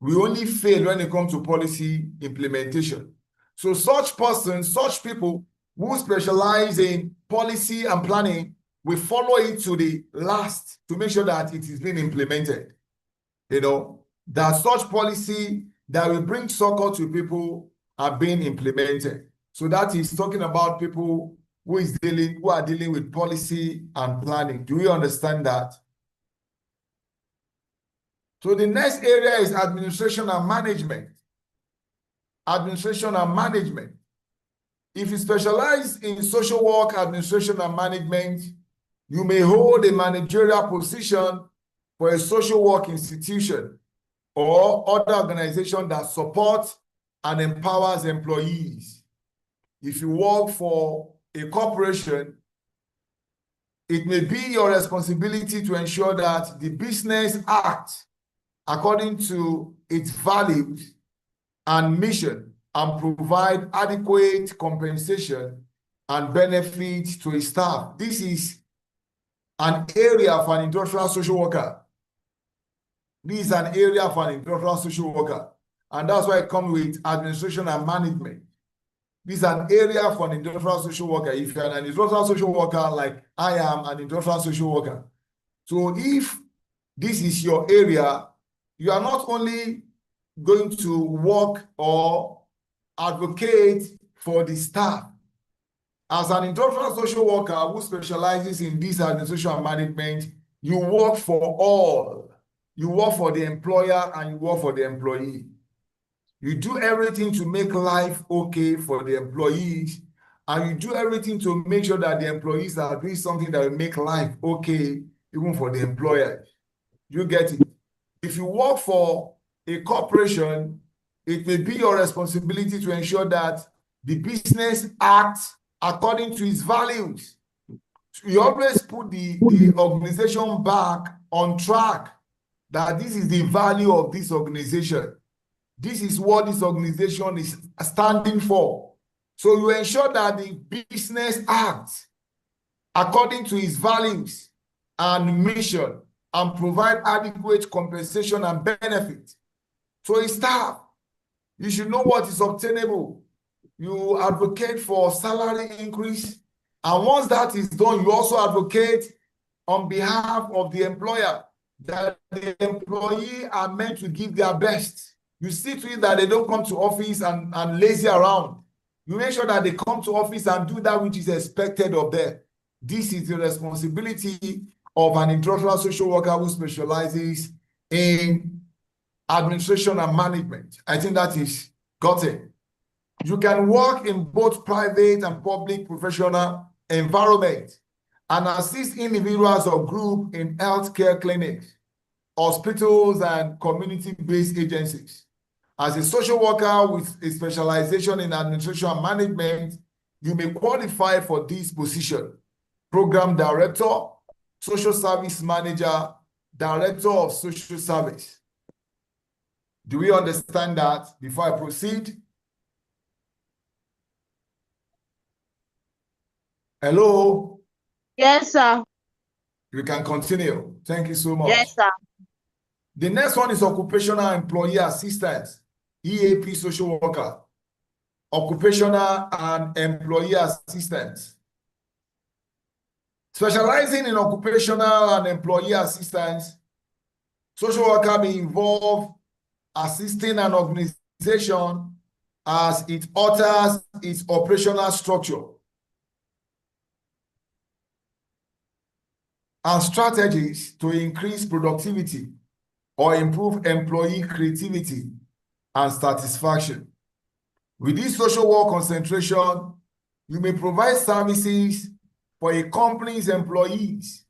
We only fail when it comes to policy implementation. So such persons, such people who specialize in policy and planning will follow it to the last to make sure that it is being implemented. That such policy that will bring succor to people are being implemented. So that is talking about people who are dealing with policy and planning. Do you understand that? So the next area is administration and management. Administration and management. If you specialize in social work, administration, and management, you may hold a managerial position for a social work institution or other organization that supports and empowers employees. If you work for a corporation, it may be your responsibility to ensure that the business acts according to its values and mission and provide adequate compensation and benefits to its staff. This is an area for an industrial social worker. This is an area for an industrial social worker. And that's why it comes with administration and management. This is an area for an industrial social worker. If you're an industrial social worker, like I am an industrial social worker. So if this is your area, you are not only going to work or advocate for the staff. As an industrial social worker who specializes in this administration and management, you work for all. You work for the employer and you work for the employee. You do everything to make life okay for the employees, and you do everything to make sure that the employees are doing something that will make life okay even for the employer. You get it? If you work for a corporation, it may be your responsibility to ensure that the business acts according to its values. You always put the organization back on track, that this is the value of this organization. This is what this organization is standing for. So you ensure that the business acts according to its values and mission and provide adequate compensation and benefit. So its staff, you should know what is obtainable. You advocate for salary increase. And once that is done, you also advocate on behalf of the employer that the employee are meant to give their best. You see to it that they don't come to office and lazy around. You make sure that they come to office and do that which is expected of them. This is the responsibility of an industrial social worker who specializes in administration and management. I think that is got it. You can work in both private and public professional environment and assist individuals or groups in healthcare clinics, hospitals, and community-based agencies. As a social worker with a specialization in administration and management, you may qualify for this position: program director, social service manager, director of social service. Do we understand that before I proceed? Hello? Yes, sir. You can continue. Thank you so much. Yes, sir. The next one is occupational employee assistance, EAP social worker. Occupational and employee assistance. Specializing in occupational and employee assistance, social worker may involve assisting an organization as it alters its operational structure and strategies to increase productivity or improve employee creativity and satisfaction. With this social work concentration, you may provide services for a company's employees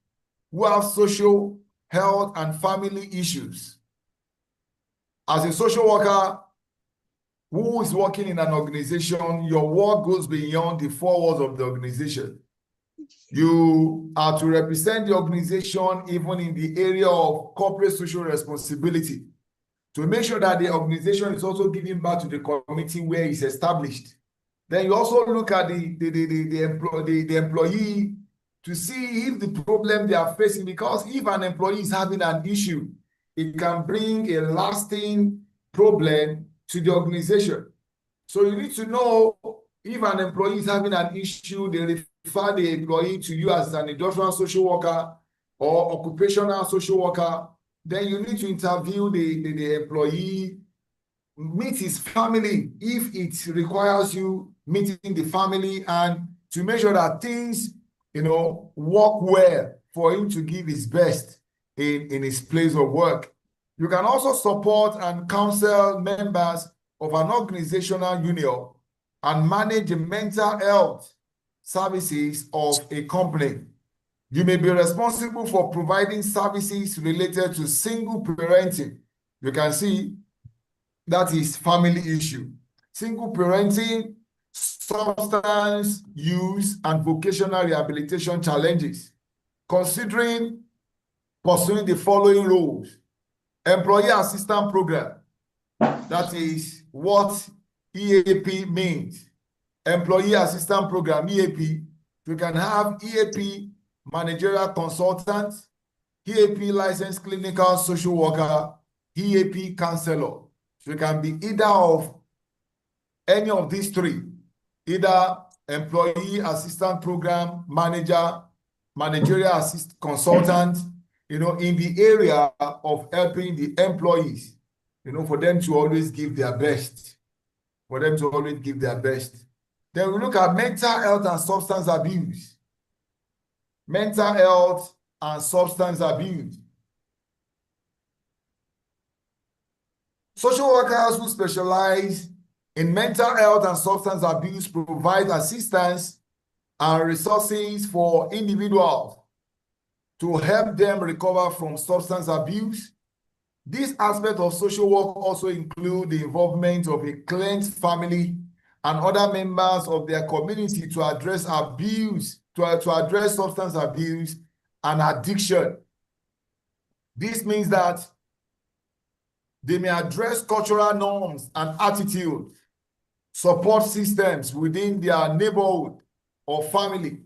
who have social, health, and family issues. As a social worker who is working in an organization, your work goes beyond the four walls of the organization. You are to represent the organization even in the area of corporate social responsibility to make sure that the organization is also giving back to the community where it's established. Then you also look at the employee to see if the problem they are facing, because if an employee is having an issue, it can bring a lasting problem to the organization. So you need to know if an employee is having an issue, they refer the employee to you as an industrial social worker or occupational social worker. Then you need to interview the employee, meet his family if it requires you meeting the family, and to make sure that things, work well for him to give his best in his place of work. You can also support and counsel members of an organizational union and manage the mental health services of a company. You may be responsible for providing services related to single parenting. You can see that is family issue. Single parenting, substance use, and vocational rehabilitation challenges. Considering pursuing the following roles: employee assistance program. That is what EAP means. Employee assistance program, EAP. You can have EAP managerial consultant, EAP licensed clinical social worker, EAP counselor. So you can be either of any of these three, either employee assistance program manager, managerial assist consultant, in the area of helping the employees, for them to always give their best. Then we look at mental health and substance abuse. Mental health and substance abuse. Social workers who specialize in mental health and substance abuse provide assistance and resources for individuals to help them recover from substance abuse. This aspect of social work also includes the involvement of a client's family and other members of their community to address abuse, to address substance abuse and addiction. This means that They may address cultural norms and attitudes, support systems within their neighborhood or family.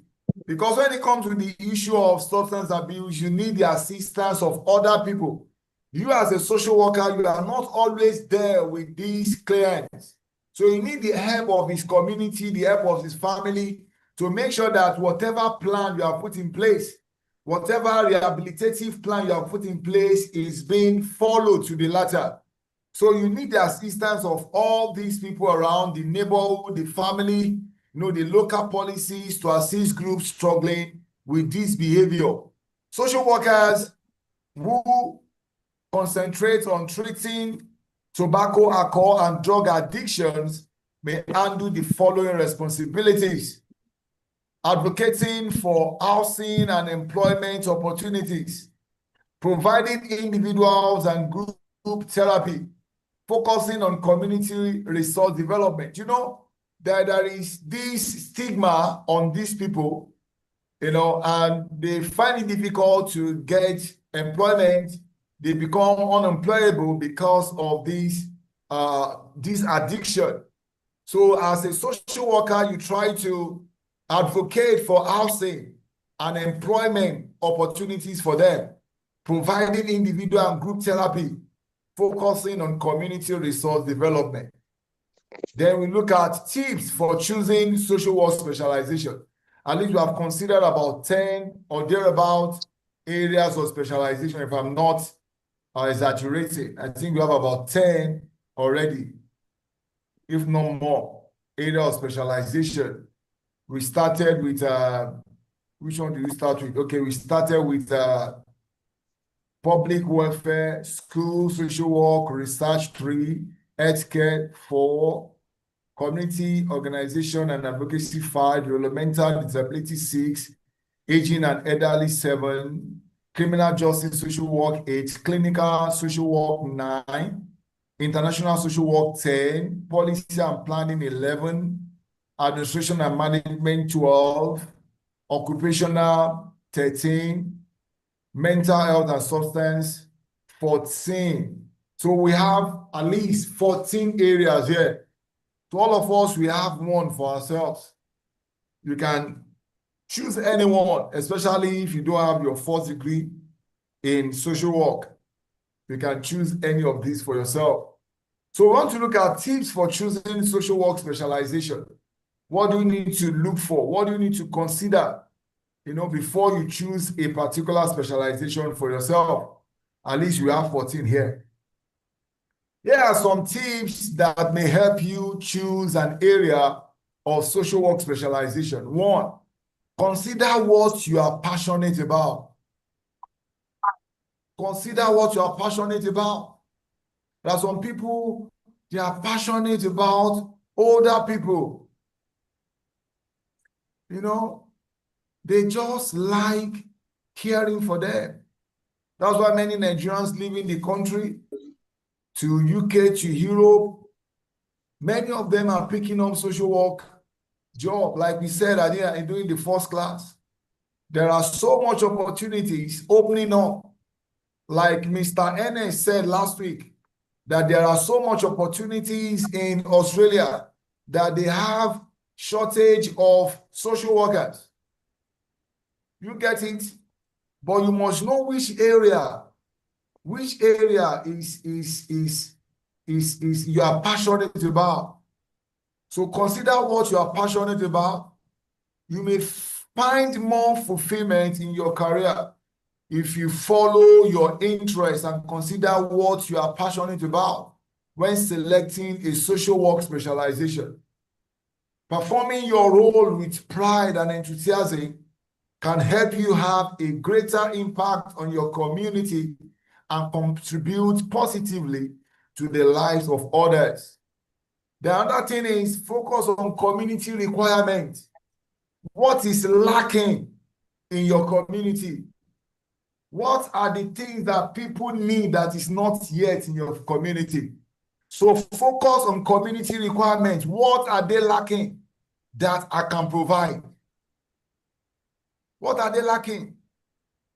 Because when it comes to the issue of substance abuse, you need the assistance of other people. You as a social worker, you are not always there with these clients. So you need the help of his community, the help of his family to make sure that whatever plan you have put in place, whatever rehabilitative plan you have put in place is being followed to the latter. So you need the assistance of all these people around the neighborhood, the family, the local policies to assist groups struggling with this behavior. Social workers who concentrate on treating tobacco, alcohol, and drug addictions may handle the following responsibilities: advocating for housing and employment opportunities, providing individuals and group therapy, focusing on community resource development. There is this stigma on these people, and they find it difficult to get employment. They become unemployable because of this addiction. So as a social worker, you try to advocate for housing and employment opportunities for them, providing individual and group therapy, focusing on community resource development. Then we look at tips for choosing social work specialization. At least we have considered about 10 or thereabout areas of specialization, if I'm not exaggerating. I think we have about 10 already, if not more, area of specialization. We started with, which one did we start with? Okay, we started with public welfare, school, social work, research 3, healthcare 4, community organization and advocacy 5, developmental disability 6, aging and elderly 7, criminal justice social work 8, clinical social work 9, international social work 10, policy and planning 11, administration and management 12, occupational 13, mental health and substance 14. So we have at least 14 areas here. To all of us, we have one for ourselves. You can choose anyone, especially if you don't have your 4th degree in social work. You can choose any of these for yourself. So we want to look at tips for choosing social work specialization. What do you need to look for? What do you need to consider, before you choose a particular specialization for yourself? At least you have 14 here. Here are some tips that may help you choose an area of social work specialization. 1, consider what you are passionate about. Consider what you are passionate about. There are some people, they are passionate about older people. They just like caring for them. That's why many Nigerians live in the country, to UK, to Europe. Many of them are picking up social work job. Like we said earlier, doing the first class. There are so much opportunities opening up. Like Mr. Ennis said last week, that there are so much opportunities in Australia that they have shortage of social workers. You get it? But you must know which area is you are passionate about. So consider what you are passionate about. You may find more fulfillment in your career if you follow your interests and consider what you are passionate about when selecting a social work specialization. Performing your role with pride and enthusiasm can help you have a greater impact on your community and contribute positively to the lives of others. The other thing is focus on community requirements. What is lacking in your community? What are the things that people need that is not yet in your community? So focus on community requirements. What are they lacking that I can provide? What are they lacking?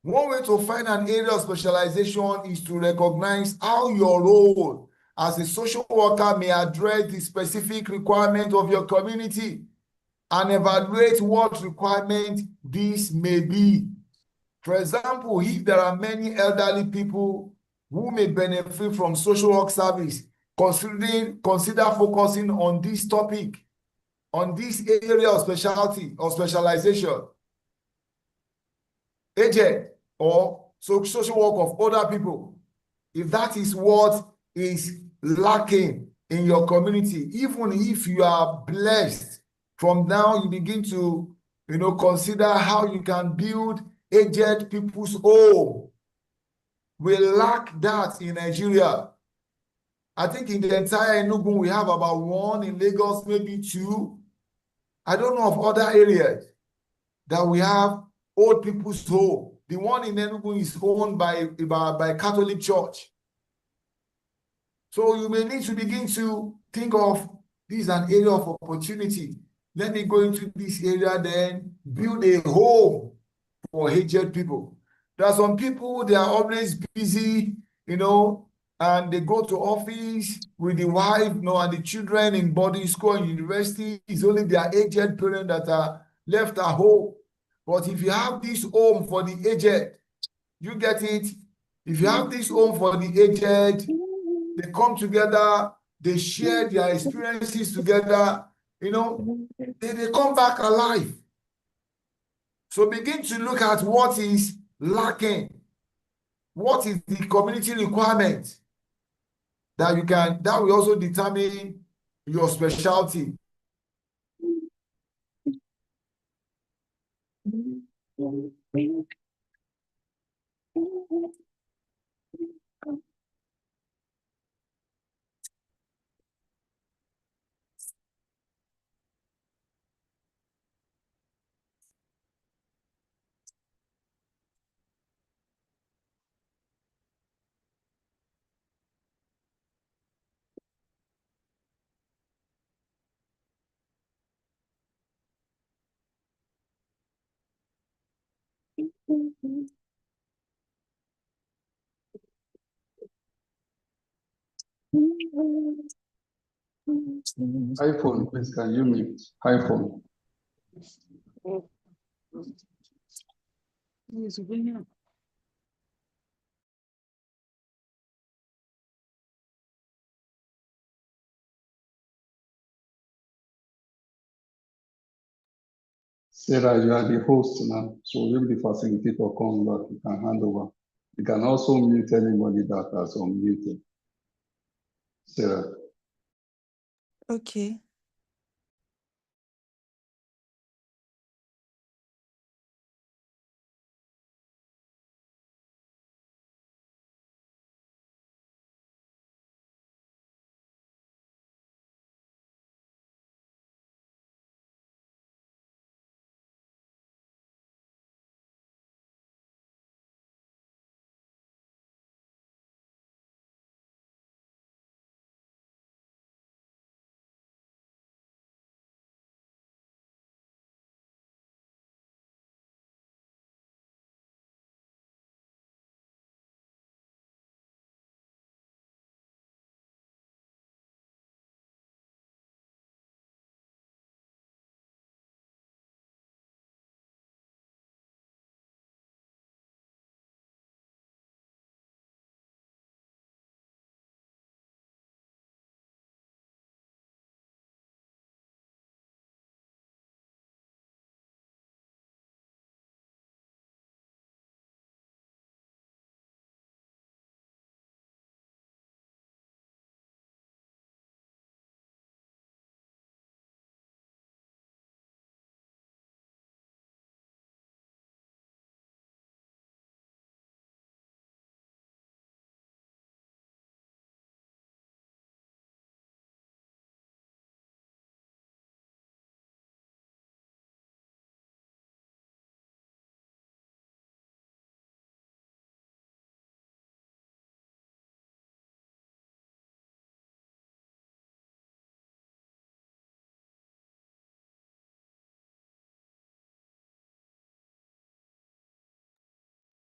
One way to find an area of specialization is to recognize how your role as a social worker may address the specific requirement of your community and evaluate what requirement this may be. For example, if there are many elderly people who may benefit from social work service, consider focusing on this topic, on this area of specialty or specialization. Agent or social work of other people, if that is what is lacking in your community, even if you are blessed, from now you begin to consider how you can build aged people's home. We lack that in Nigeria. I think in the entire Enugu, we have about one, in Lagos, maybe two. I don't know of other areas that we have old people's home. The one in Enugu is owned by Catholic Church. So you may need to begin to think of this is an area of opportunity. Let me go into this area, then build a home for aged people. There are some people, they are always busy, and they go to office with the wife, and the children in boarding school and university. It's only their aged parents that are left at home. But if you have this home for the aged, you get it? If you have this home for the aged, they come together, they share their experiences together, they come back alive. So begin to look at what is lacking. What is the community requirement that will also determine your specialty. iPhone, please, can you mute? iPhone. Sarah, you are the host now, so if the facilitator comes back, you can hand over. You can also mute anybody that has unmuted. Sarah. Okay.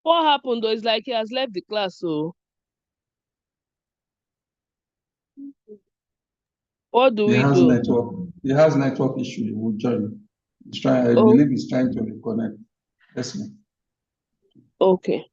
What happened though is like he has left the class, so what do we do? He has network issue. He will join. I Oh, believe he's trying to reconnect. Yes, ma'am. okay.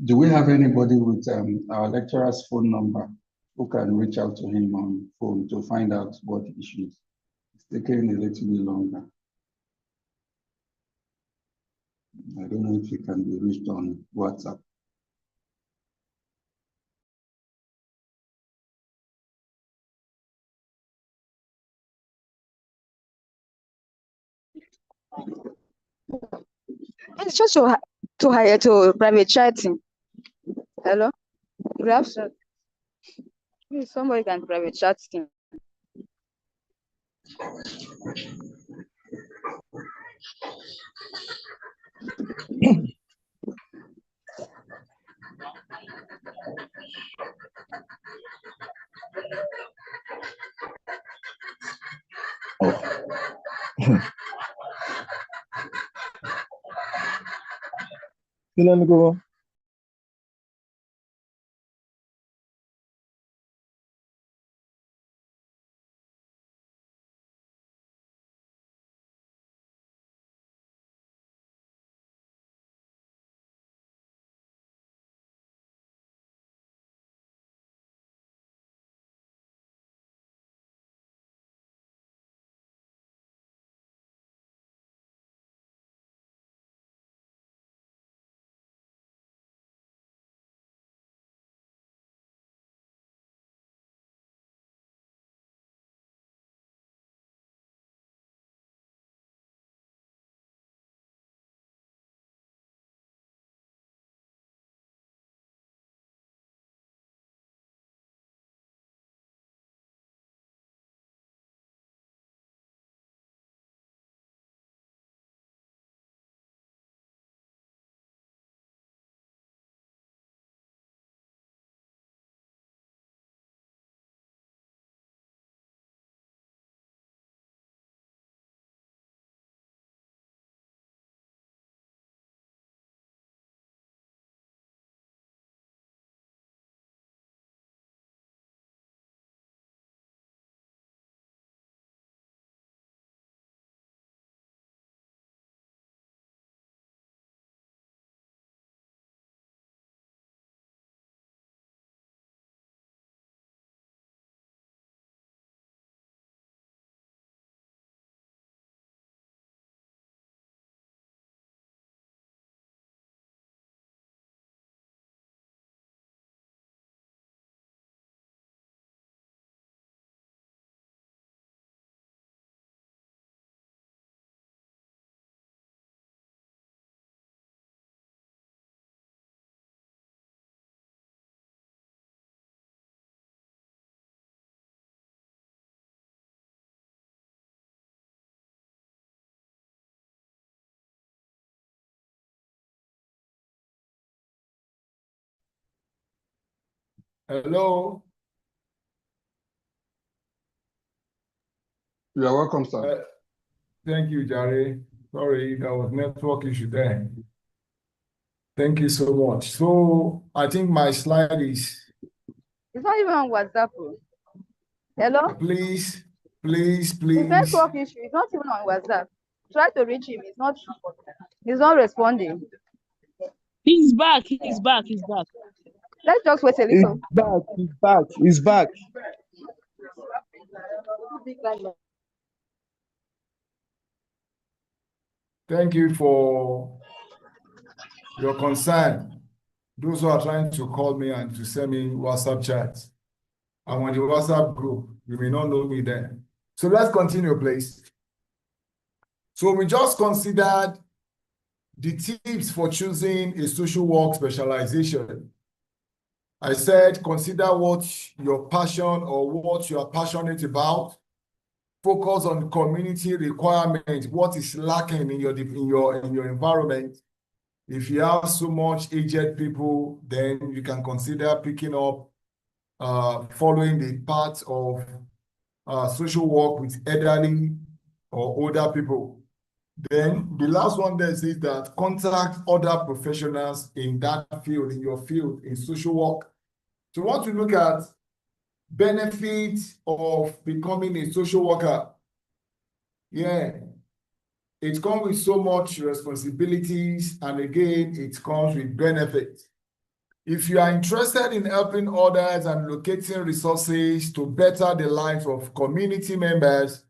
Do we have anybody with our lecturer's phone number who can reach out to him on phone to find out what the issue is? It's taking a little bit longer. I don't know if he can be reached on WhatsApp. It's just to hire to private chatting. Hello, good afternoon. Please, somebody can private chat him. Let me go. Hello. You are welcome, sir. Thank you, Jerry. Sorry, there was network issue there. Thank you so much. So I think my slide is. It's not even on WhatsApp. Hello? Please. It's network issue. It's not even on WhatsApp. Try to reach him. He's not responding. He's back. He's back. He's back. Let's just wait a little. He's back. He's back. Thank you for your concern. Those who are trying to call me and to send me WhatsApp chats. I'm on the WhatsApp group. You may not know me then. So let's continue, please. So we just considered the tips for choosing a social work specialization. I said, consider what your passion or what you are passionate about. Focus on community requirements, what is lacking in your environment. If you have so much aged people, then you can consider picking up, following the path of social work with elderly or older people. Then the last one there says that contact other professionals in that field, in your field, in social work. So we want to look at benefits of becoming a social worker. Yeah, it comes with so much responsibilities, and again, it comes with benefits. If you are interested in helping others and locating resources to better the lives of community members,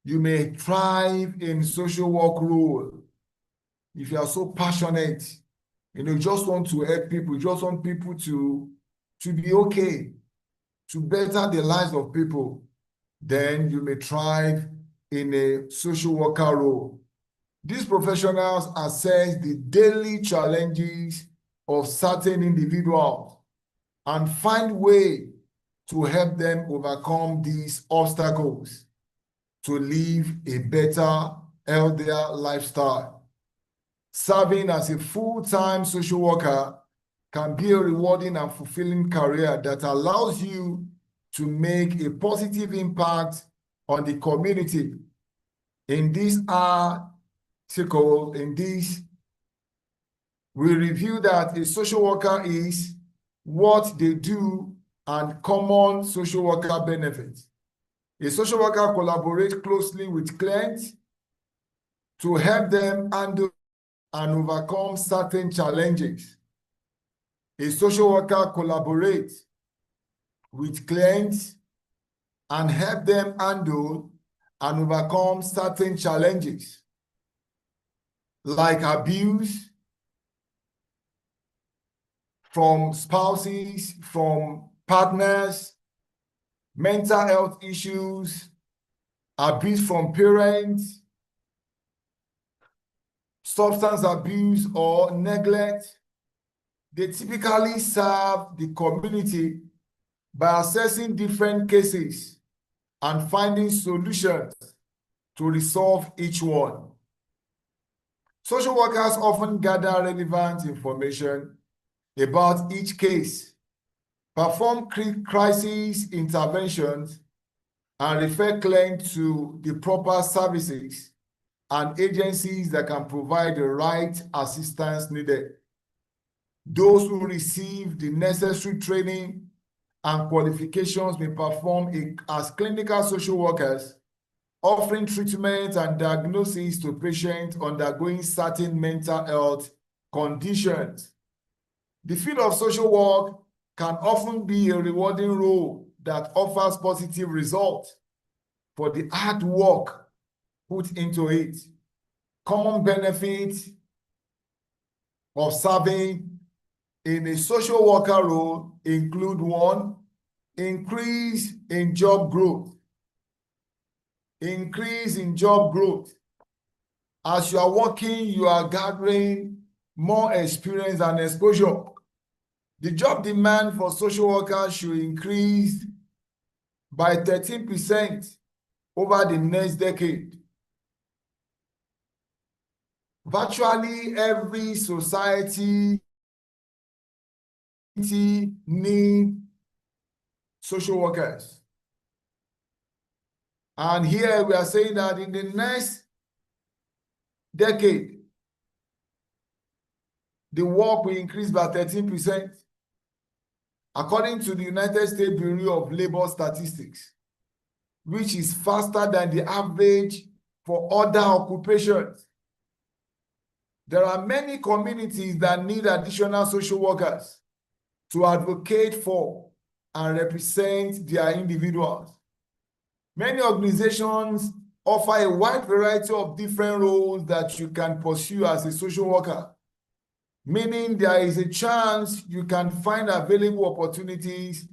you may thrive in social work role. If you are so passionate, you just want to help people, you just want people to be okay, to better the lives of people, then you may thrive in a social worker role. These professionals assess the daily challenges of certain individuals and find ways to help them overcome these obstacles to live a better, healthier lifestyle. Serving as a full-time social worker can be a rewarding and fulfilling career that allows you to make a positive impact on the community. In this article, we review that a social worker is, what they do, and common social worker benefits. A social worker collaborates closely with clients to help them handle and overcome certain challenges. A social worker collaborates with clients and help them handle and overcome certain challenges like abuse from spouses, from partners, mental health issues, abuse from parents, substance abuse or neglect. They typically serve the community by assessing different cases and finding solutions to resolve each one. Social workers often gather relevant information about each case, perform crisis interventions, and refer clients to the proper services and agencies that can provide the right assistance needed. Those who receive the necessary training and qualifications may perform as clinical social workers, offering treatment and diagnosis to patients undergoing certain mental health conditions. The field of social work can often be a rewarding role that offers positive results for the hard work put into it. Common benefits of serving in a social worker role include: 1, increase in job growth. Increase in job growth. As you are working, you are gathering more experience and exposure. The job demand for social workers should increase by 13% over the next decade. Virtually every society needs social workers. And here we are saying that in the next decade, the work will increase by 13%, according to the United States Bureau of Labor Statistics, which is faster than the average for other occupations. There are many communities that need additional social workers to advocate for and represent their individuals. Many organizations offer a wide variety of different roles that you can pursue as a social worker, meaning there is a chance you can find available opportunities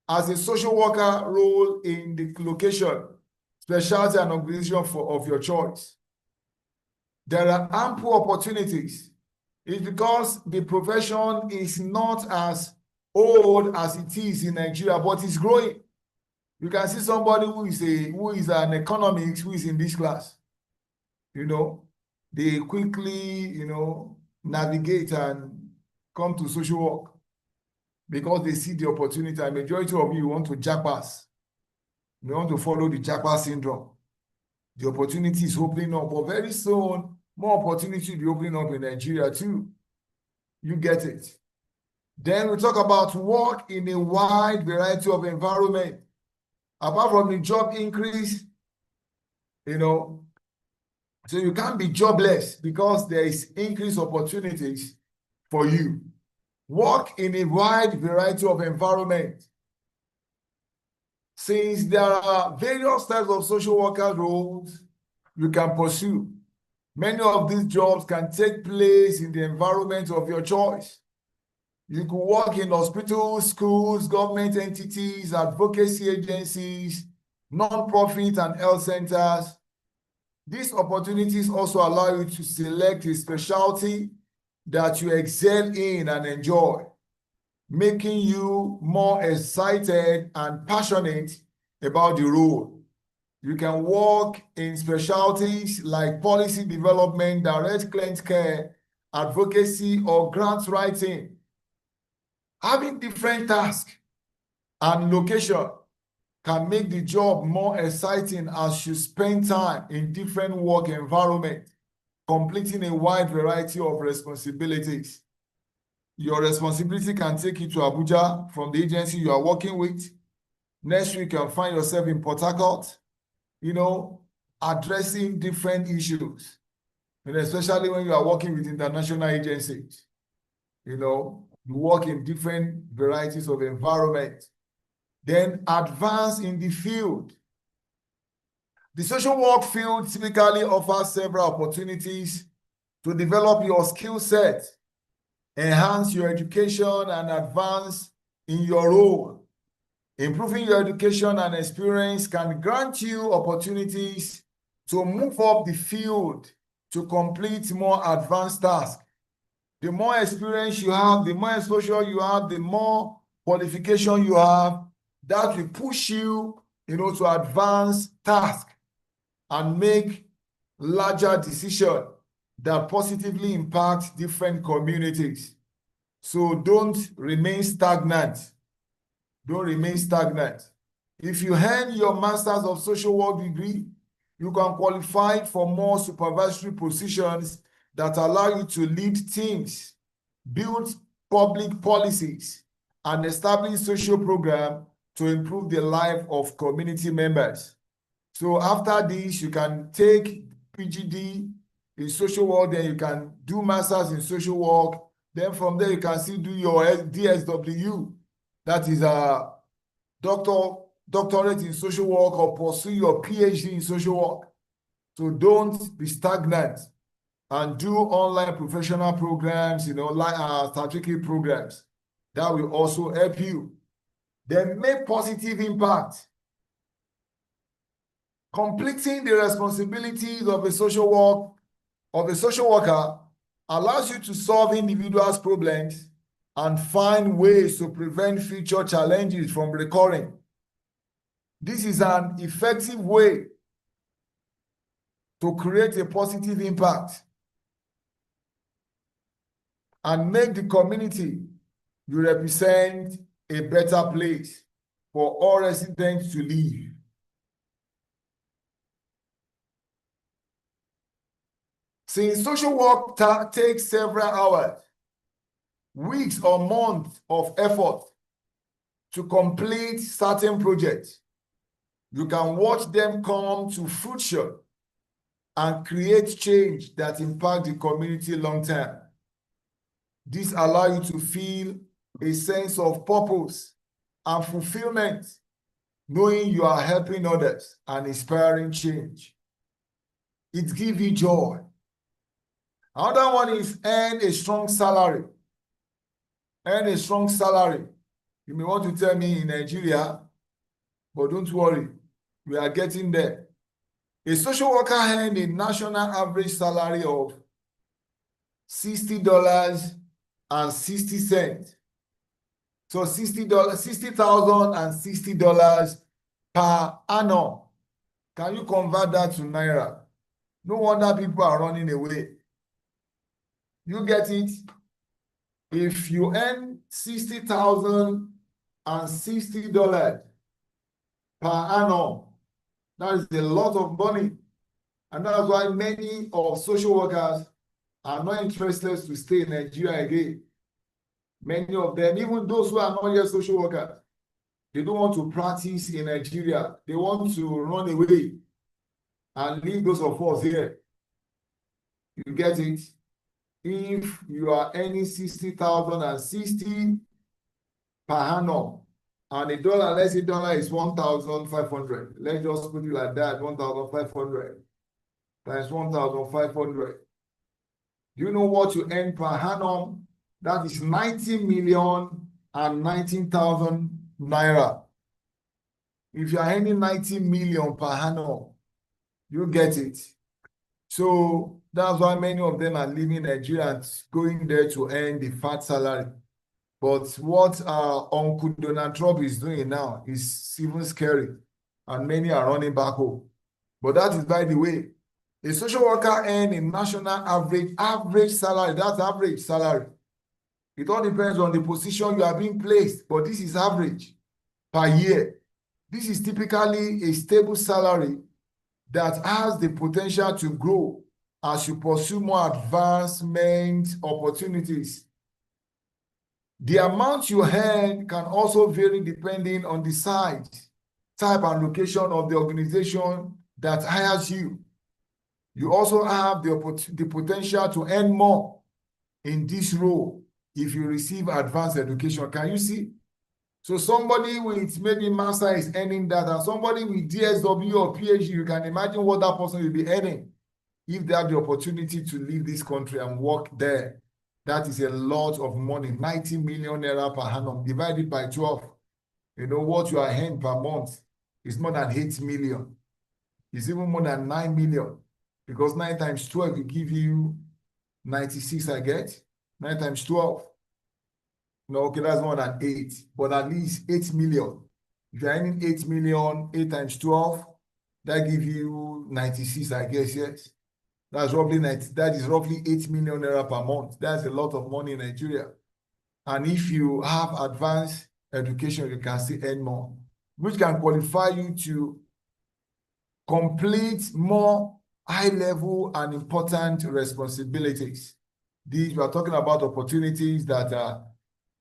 as a social worker role in the location, specialty, and organization of your choice. There are ample opportunities. It's because the profession is not as old as it is in Nigeria, but it's growing. You can see somebody who is an economist who is in this class. You know, they quickly, navigate and come to social work because they see the opportunity. And majority of you want to jackpass. You want to follow the jackpass syndrome. The opportunity is opening up, but very soon, more opportunity will be opening up in Nigeria too. You get it. Then we talk about work in a wide variety of environment. Apart from the job increase, so you can't be jobless because there is increased opportunities for you. Work in a wide variety of environment. Since there are various types of social worker roles you can pursue, many of these jobs can take place in the environment of your choice. You could work in hospitals, schools, government entities, advocacy agencies, non-profit and health centers. These opportunities also allow you to select a specialty that you excel in and enjoy, making you more excited and passionate about the role. You can work in specialties like policy development, direct client care, advocacy, or grant writing. Having different tasks and location can make the job more exciting as you spend time in different work environments, completing a wide variety of responsibilities. Your responsibility can take you to Abuja from the agency you are working with. Next week, you can find yourself in Port Harcourt, addressing different issues, especially when you are working with international agencies. You work in different varieties of environment. Then advance in the field. The social work field typically offers several opportunities to develop your skill set, enhance your education, and advance in your role. Improving your education and experience can grant you opportunities to move up the field to complete more advanced tasks. The more experience you have, the more exposure you have, the more qualification you have, that will push you, to advance tasks and make larger decisions that positively impact different communities. So don't remain stagnant. Don't remain stagnant. If you earn your Masters of Social Work degree, you can qualify for more supervisory positions that allow you to lead teams, build public policies, and establish social programs to improve the life of community members. So after this, you can take PGD in social work, then you can do Masters in social work. Then from there, you can still do your DSW. That is a doctorate in social work, or pursue your PhD in social work. So don't be stagnant and do online professional programs, like certificate programs. That will also help you. Then make positive impact. Completing the responsibilities of a social worker allows you to solve individuals' problems and find ways to prevent future challenges from recurring. This is an effective way to create a positive impact and make the community you represent a better place. for all residents to live. Since social work takes several hours, weeks or months of effort to complete certain projects, you can watch them come to fruition and create change that impact the community long term. This allows you to feel a sense of purpose and fulfillment, knowing you are helping others and inspiring change. It gives you joy. Another one is earn a strong salary. Earn a strong salary. You may want to tell me in Nigeria, but don't worry, we are getting there. A social worker earned a national average salary of $60.60. So $60,060 per annum. Can you convert that to Naira? No wonder people are running away. You get it? If you earn $60,060 per annum, that is a lot of money. And that's why many of social workers are not interested to stay in Nigeria again. Many of them, even those who are not yet social workers, they don't want to practice in Nigeria. They want to run away and leave those of us here. You get it? If you are earning $60,060 per annum, and a dollar, let's say dollar is 1,500. Let's just put it like that, 1,500 times 1,500. Do you know what you earn per annum? That is 90,019,000 Naira. If you are earning 90 million per annum, you get it. So that's why many of them are leaving Nigeria and going there to earn the fat salary. But what Uncle Donald Trump is doing now is even scary, and many are running back home. But that is by the way. A social worker earns a national average salary. That's average salary. It all depends on the position you are being placed, but this is average per year. This is typically a stable salary that has the potential to grow as you pursue more advancement opportunities. The amount you earn can also vary depending on the size, type, and location of the organization that hires you. You also have the potential to earn more in this role if you receive advanced education. Can you see? So somebody with maybe master is earning that, and somebody with DSW or PhD, you can imagine what that person will be earning if they have the opportunity to leave this country and work there. That is a lot of money, 90 million naira per annum, divided by 12. You know what you are earning per month is more than 8 million. It's even more than 9 million. Because 9 times 12 will give you 96, I get. 9 times 12. No, okay, that's more than 8. But at least 8 million. If you're earning 8 million, 8 times 12, that gives you 96, I guess, yes. That is roughly 8 million naira per month. That's a lot of money in Nigeria. And if you have advanced education, you can still earn more, which can qualify you to complete more high-level and important responsibilities. These, we are talking about opportunities that are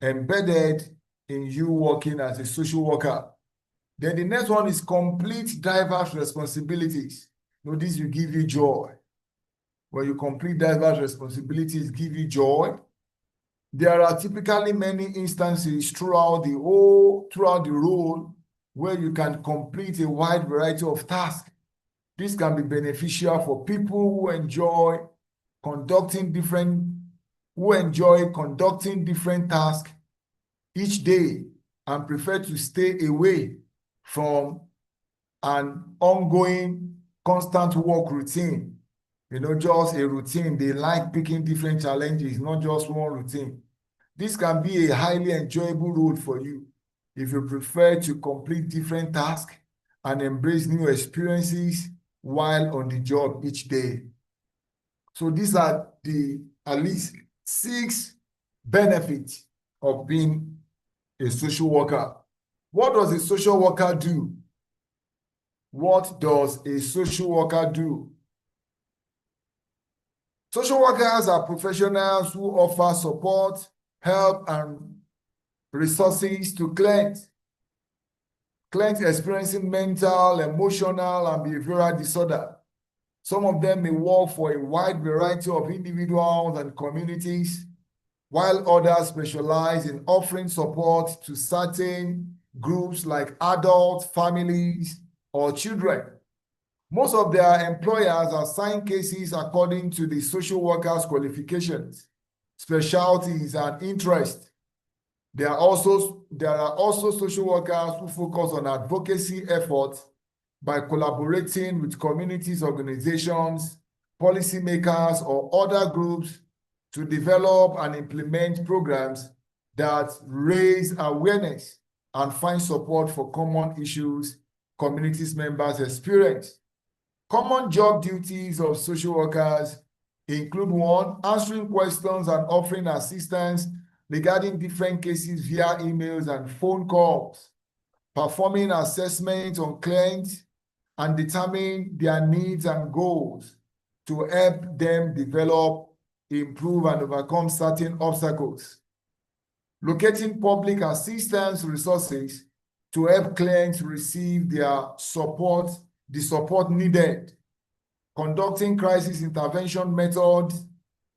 embedded in you working as a social worker. Then the next one is complete diverse responsibilities. Now, this will give you joy. When you complete diverse responsibilities, give you joy. There are typically many instances throughout the role where you can complete a wide variety of tasks. This can be beneficial for people who enjoy conducting different tasks each day and prefer to stay away from an ongoing constant work routine. You know, just a routine. They like picking different challenges, not just one routine. This can be a highly enjoyable role for you if you prefer to complete different tasks and embrace new experiences while on the job each day. So these are the at least 6 benefits of being a social worker. What does a social worker do? What does a social worker do? Social workers are professionals who offer support, help, and resources to clients. Clients experiencing mental, emotional, and behavioral disorder. Some of them may work for a wide variety of individuals and communities, while others specialize in offering support to certain groups like adults, families, or children. Most of their employers assign cases according to the social worker's qualifications, specialties, and interests. There are also social workers who focus on advocacy efforts by collaborating with communities, organizations, policymakers, or other groups to develop and implement programs that raise awareness and find support for common issues communities members experience. Common job duties of social workers include: 1, answering questions and offering assistance regarding different cases via emails and phone calls, performing assessments on clients and determining their needs and goals to help them develop, improve, and overcome certain obstacles, locating public assistance resources to help clients receive their support, the support needed, conducting crisis intervention methods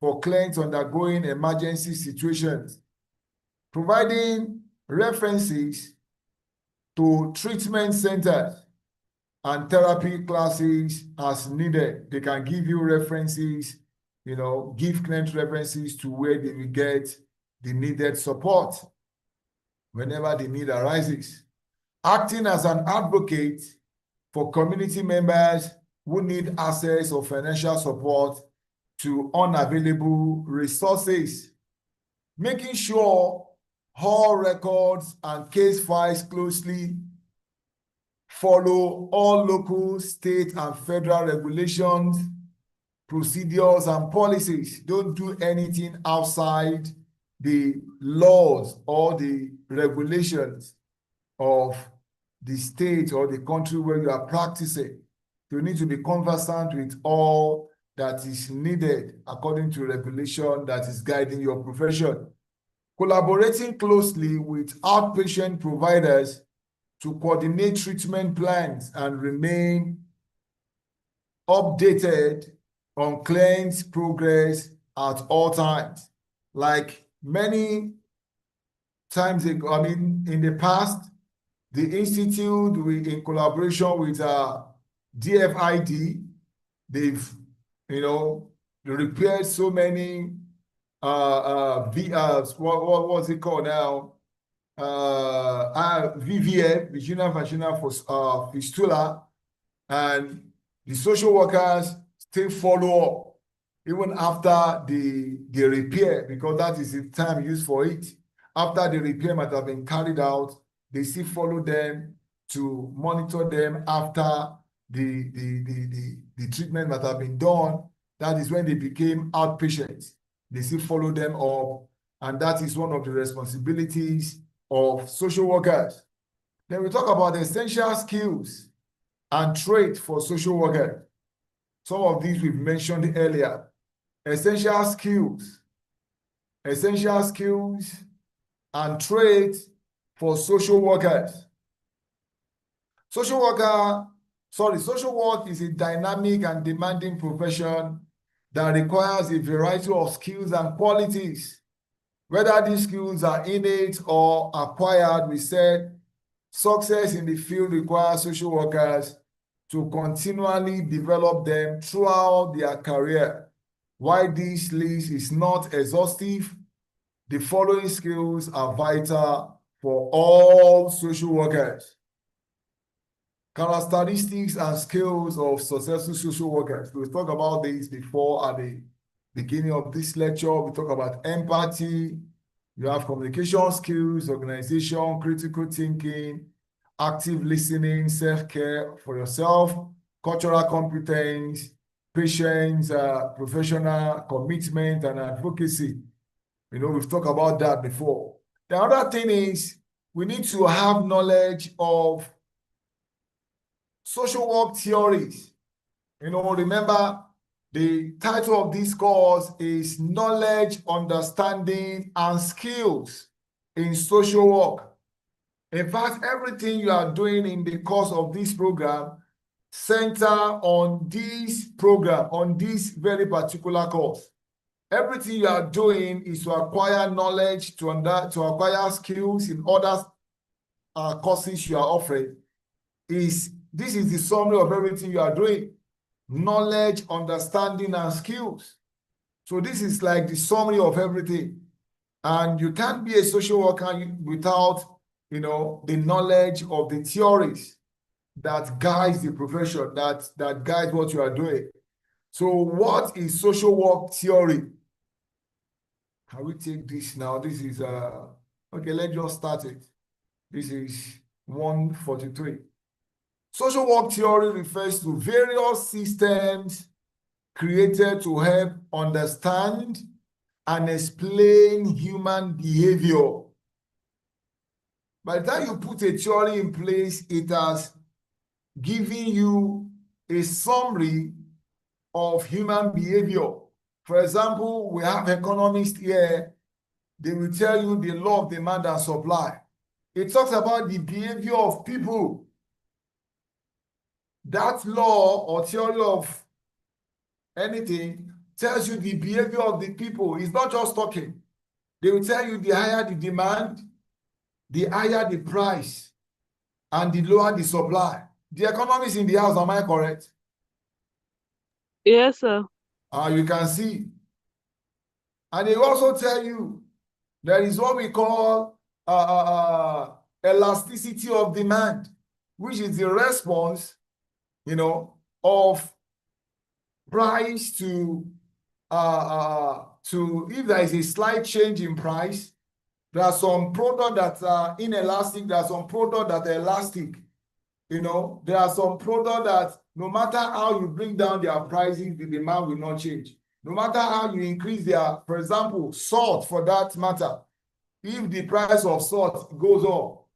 for clients undergoing emergency situations, providing references to treatment centers and therapy classes as needed. They can give you references, give client references to where they will get the needed support whenever the need arises. Acting as an advocate for community members who need access or financial support to unavailable resources, making sure all records and case files closely follow all local, state, and federal regulations, procedures, and policies. Don't do anything outside the laws or the regulations of the state or the country where you are practicing. You need to be conversant with all that is needed according to regulation that is guiding your profession. Collaborating closely with outpatient providers to coordinate treatment plans and remain updated on claims progress at all times. Like many times ago, in the past, the Institute, in collaboration with DFID, they've, repaired so many what was it called now? VVF, vaginal fistula, and the social workers still follow up even after the repair, because that is the time used for it. After the repair might have been carried out, they still follow them to monitor them after the treatment that have been done. That is when they became outpatients. They still follow them up, and that is one of the responsibilities of social workers. Then we talk about the essential skills and traits for social workers. Some of these we've mentioned earlier. Essential skills and traits for social workers. Social work is a dynamic and demanding profession that requires a variety of skills and qualities. Whether these skills are innate or acquired, we said success in the field requires social workers to continually develop them throughout their career. While this list is not exhaustive, the following skills are vital for all social workers. Characteristics and skills of successful social workers. We'll talk about these before at the beginning of this lecture. We talk about empathy. You have communication skills, organization, critical thinking, active listening, self-care for yourself, cultural competence, patience, professional commitment, and advocacy. We've talked about that before. The other thing is we need to have knowledge of social work theories. You know, remember the title of this course is Knowledge, Understanding, and Skills in Social Work. In fact, everything you are doing in the course of this program center on this program, on this very particular course. Everything you are doing is to acquire knowledge, to acquire skills in other courses you are offering. This is the summary of everything you are doing. Knowledge, understanding, and skills. So this is like the summary of everything. And you can't be a social worker without, you know, the knowledge of the theories that guides the profession, that guides what you are doing. So what is social work theory? Can we take this now? This is, okay, let's just start it. This is 143. Social work theory refers to various systems created to help understand and explain human behavior. By the time you put a theory in place, it has given you a summary of human behavior. For example, we have economists here. They will tell you the law of demand and supply. It talks about the behavior of people. That law or theory of anything tells you the behavior of the people. It's not just talking. They will tell you the higher the demand, the higher the price, and the lower the supply. The economists in the house, am I correct? Yes, sir. You can see. And they also tell you there is what we call elasticity of demand, which is the response, you know, of price to if there is a slight change in price. There are some products that are inelastic, there are some products that are elastic. You know, there are some products that no matter how you bring down their pricing, the demand will not change. No matter how you increase their, for example, salt for that matter, if the price of salt goes up,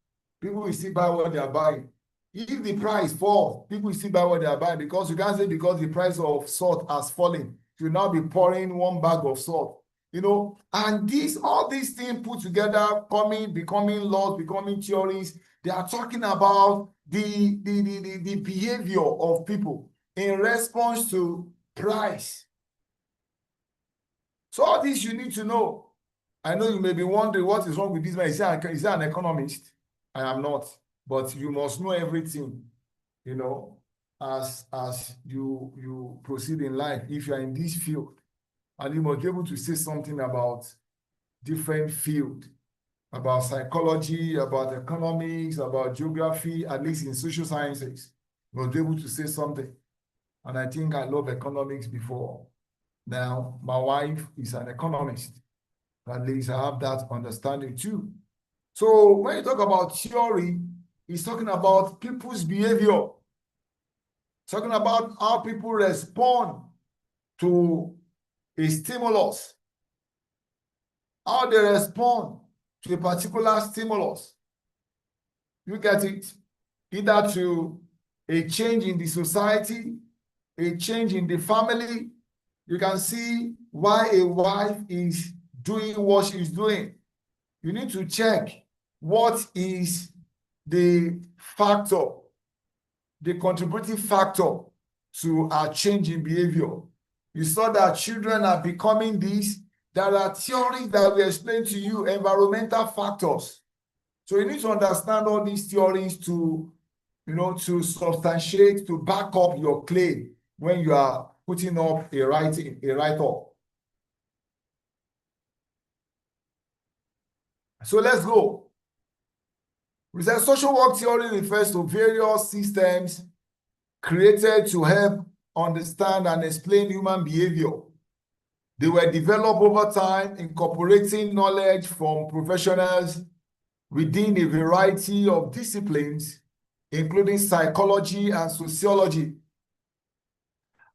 people will still buy what they are buying. If the price falls, people will still buy what they are buying, because you can't say because the price of salt has fallen, you will now be pouring one bag of salt. You know, and all these things put together, becoming laws, becoming theories, they are talking about the behavior of people in response to price. So all this you need to know. I know you may be wondering what is wrong with this man. Is he an economist? I am not. But you must know everything, you know, as you proceed in life. If you are in this field, and you must be able to say something about different fields, about psychology, about economics, about geography, at least in social sciences. You must be able to say something. And I think I love economics before. Now, my wife is an economist. At least I have that understanding too. So when you talk about theory, it's talking about people's behavior. It's talking about how people respond to a stimulus, how they respond to a particular stimulus. You get it? Either to a change in the society, a change in the family. You can see why a wife is doing what she's doing. You need to check what is the factor, the contributing factor to our change in behavior. You saw that children are becoming this. There are theories that we explain to you, environmental factors. So you need to understand all these theories to, you know, to substantiate, to back up your claim when you are putting up a write-up. So let's go. We said social work theory refers to various systems created to help understand and explain human behavior. They were developed over time, incorporating knowledge from professionals within a variety of disciplines, including psychology and sociology.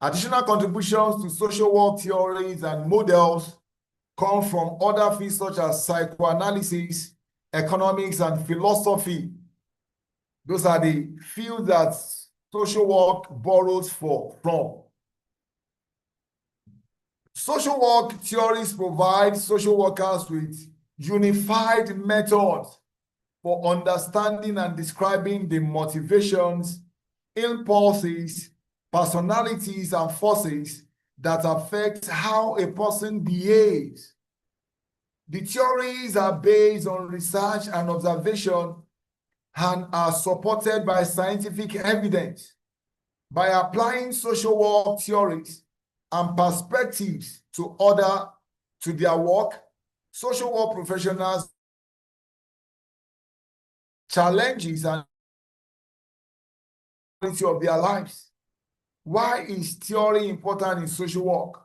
Additional contributions to social work theories and models come from other fields such as psychoanalysis, economics, and philosophy. Those are the fields that social work borrows from. Social work theories provide social workers with unified methods for understanding and describing the motivations, impulses, personalities, and forces that affect how a person behaves. The theories are based on research and observation and are supported by scientific evidence. By applying social work theories and perspectives to their work, social work professionals challenges and quality of their lives. Why is theory important in social work?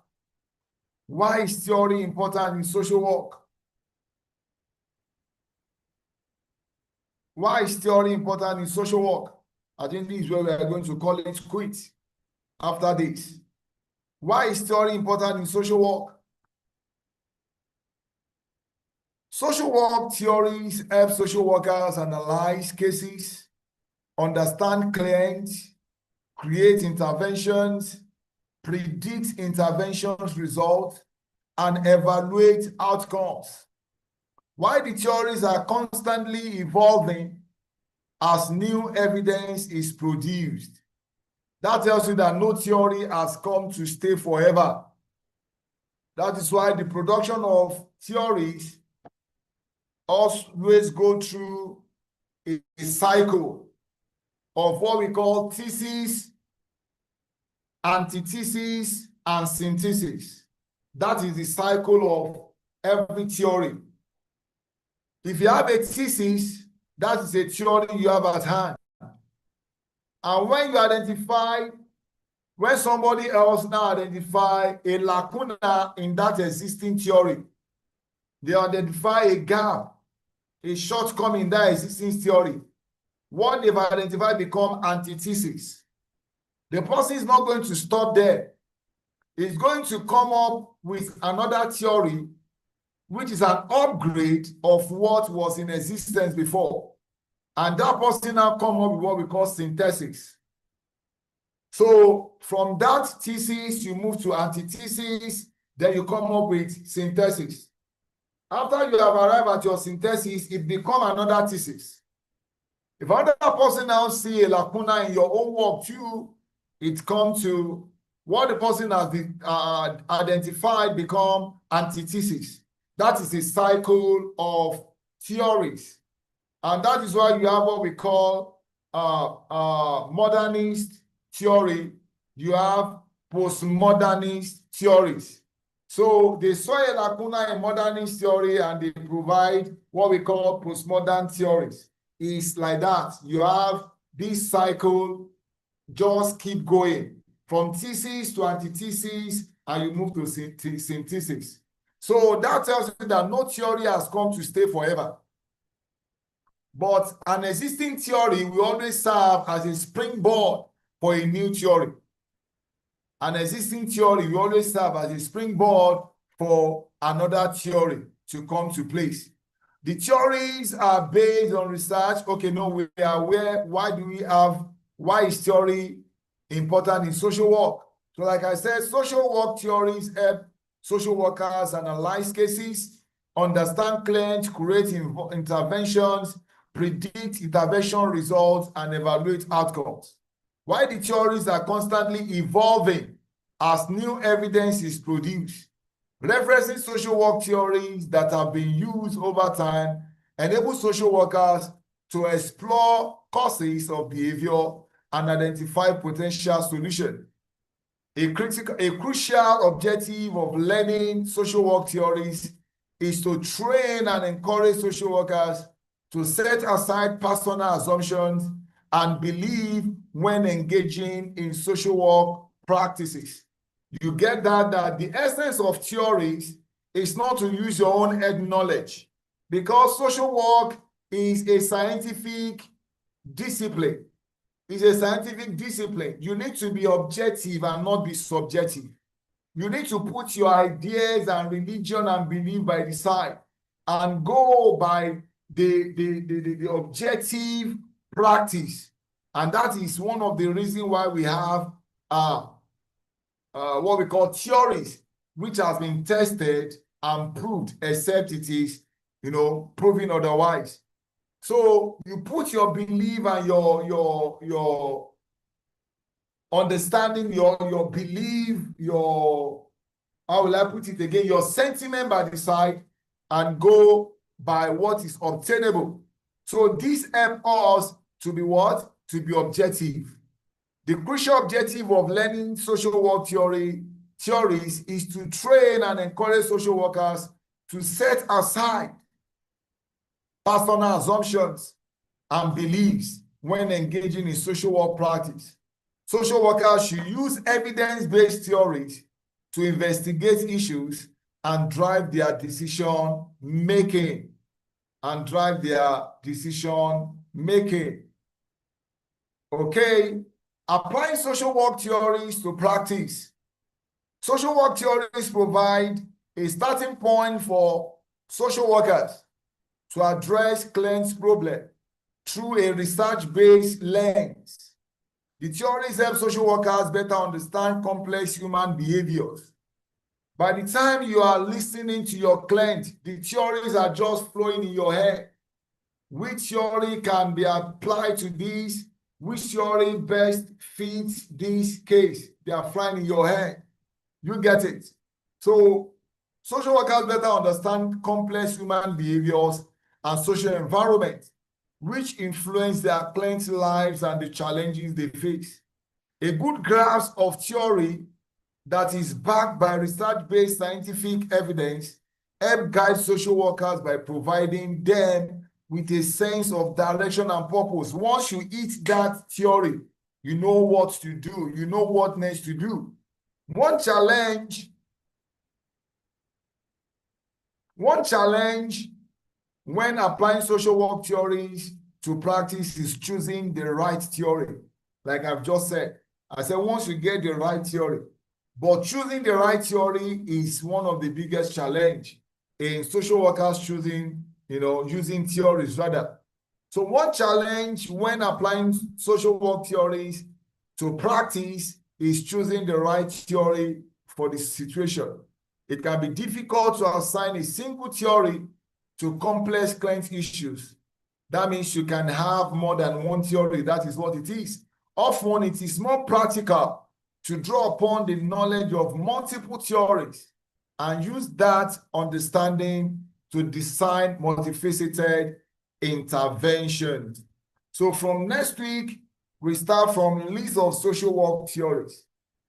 Why is theory important in social work? Why is theory important in social work? I think this is where we are going to call it quits after this. Why is theory important in social work? Social work theories help social workers analyze cases, understand clients, create interventions, predict interventions results, and evaluate outcomes. Why the theories are constantly evolving as new evidence is produced. That tells you that no theory has come to stay forever. That is why the production of theories always go through a cycle of what we call thesis, antithesis, and synthesis. That is the cycle of every theory. If you have a thesis, that is a theory you have at hand. And when you identify, when somebody else now identify a lacuna in that existing theory, they identify a gap, a shortcoming in that existing theory. What they've identified become antithesis. The person is not going to stop there. He's going to come up with another theory, which is an upgrade of what was in existence before. And that person now come up with what we call synthesis. So from that thesis, you move to antithesis, then you come up with synthesis. After you have arrived at your synthesis, it becomes another thesis. If another person now see a lacuna in your own work too, it comes to what the person has identified become antithesis. That is a cycle of theories. And that is why you have what we call modernist theory. You have postmodernist theories. So they saw a lacuna in modernist theory and they provide what we call postmodern theories. It's like that. You have this cycle, just keep going from thesis to antithesis, and you move to synthesis. So that tells you that no theory has come to stay forever. But an existing theory will always serve as a springboard for a new theory. An existing theory will always serve as a springboard for another theory to come to place. The theories are based on research. Okay, no, we are aware. Why is theory important in social work? So like I said, social work theories help social workers analyze cases, understand clients, create interventions, predict intervention results, and evaluate outcomes. Why the theories are constantly evolving as new evidence is produced. Referencing social work theories that have been used over time enable social workers to explore causes of behavior and identify potential solutions. A crucial objective of learning social work theories is to train and encourage social workers to set aside personal assumptions and believe when engaging in social work practices. You get that the essence of theories is not to use your own head knowledge, because social work is a scientific discipline. It's a scientific discipline. You need to be objective and not be subjective. You need to put your ideas and religion and belief by the side and go by the objective practice. And that is one of the reasons why we have what we call theories, which has been tested and proved, except it is, proven otherwise. So you put your belief and your understanding, your belief, how will I put it again, your sentiment by the side, and go by what is obtainable. So this helps us to be what? To be objective. The crucial objective of learning social work theories is to train and encourage social workers to set aside personal assumptions and beliefs when engaging in social work practice. Social workers should use evidence-based theories to investigate issues and drive their decision making. Okay, applying social work theories to practice. Social work theories provide a starting point for social workers to address clients' problem through a research-based lens. The theories help social workers better understand complex human behaviors. By the time you are listening to your client, the theories are just flowing in your head. Which theory can be applied to this? Which theory best fits this case? They are flying in your head. You get it. So social workers better understand complex human behaviors and social environment, which influence their clients' lives and the challenges they face. A good grasp of theory that is backed by research-based scientific evidence help guide social workers by providing them with a sense of direction and purpose. Once you eat that theory, you know what to do. You know what next to do. One challenge when applying social work theories to practice is choosing the right theory. Like I've just said, I said once you get the right theory, but choosing the right theory is one of the biggest challenge in social workers choosing, using theories rather. So one challenge when applying social work theories to practice is choosing the right theory for the situation. It can be difficult to assign a single theory to complex client issues. That means you can have more than one theory. That is what it is. Often it is more practical to draw upon the knowledge of multiple theories and use that understanding to design multifaceted interventions. So from next week, we start from list of social work theories.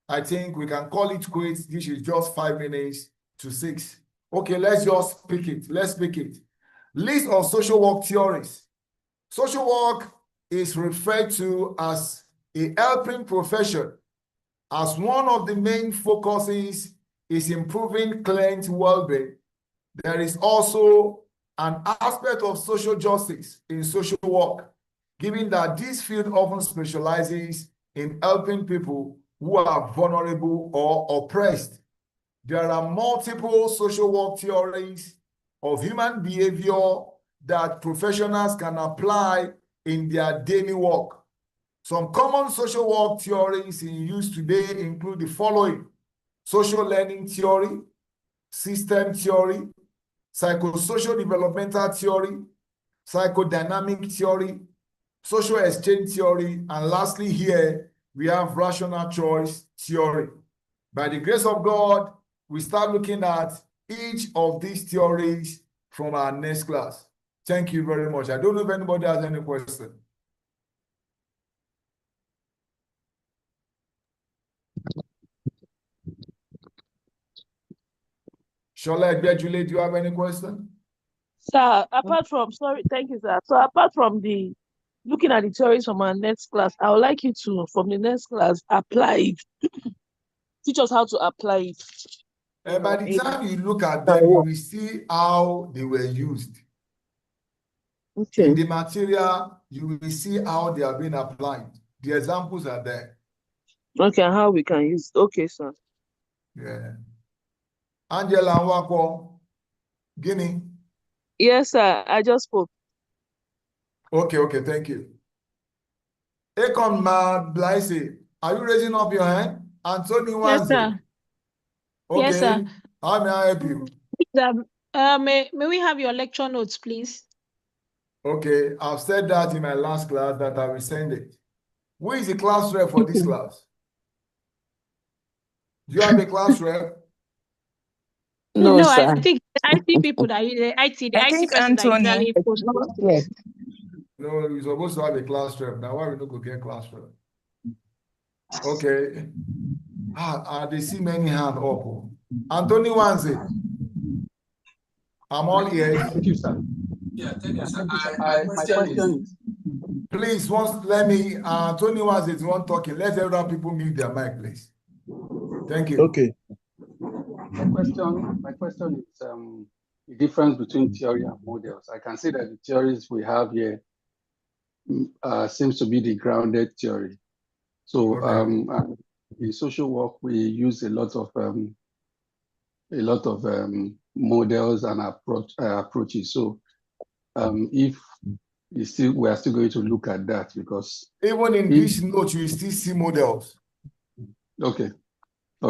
I think we can call it quits. This is just 5 minutes to 6. Okay, let's just pick it. Let's pick it. List of social work theories. Social work is referred to as a helping profession, as one of the main focuses is improving client well-being. There is also an aspect of social justice in social work, given that this field often specializes in helping people who are vulnerable or oppressed. There are multiple social work theories of human behavior that professionals can apply in their daily work. Some common social work theories in use today include the following: social learning theory, system theory, psychosocial developmental theory, psychodynamic theory, social exchange theory, and lastly here, we have rational choice theory. By the grace of God, we start looking at each of these theories from our next class. Thank you very much. I don't know if anybody has any question. Shola Julie, do you have any question? Sir, apart from, sorry, thank you, sir. So apart from the looking at the theories from our next class, I would like you to, from the next class, apply it. Teach us how to apply it. By the time you look at them, you will see how they were used. Okay. In the material, you will see how they are being applied. The examples are there. Okay, how we can use. Okay, sir. Yeah. Angela Wako, Guinea. Yes, sir. I just spoke. Okay, thank you. Akon Blaise, are you raising up your hand? Anthony Yes, Wanze. sir. Yes, sir. Okay, how may I help you? May we have your lecture notes, please? Okay, I've said that in my last class that I will send it. Who is the class rep for this class? Do you have a class rep? No, I sir. think IT people that the IT person that usually post. Yes. No, you're supposed to have a class rep. Now, why we not go get class rep? Okay. They see many hands up. Anthony Wanze. I'm all ears. Thank you, sir. Yeah, thank you, sir. My question is, please, let me, Anthony Wanze is one talking. Let other people mute their mic, please. Thank you. Okay. my question is the difference between theory and models. I can see that the theories we have here seems to be the grounded theory. So Okay. in social work, we use a lot of models and approaches. So if we are still going to look at that, because even in this note, you still see models. Okay.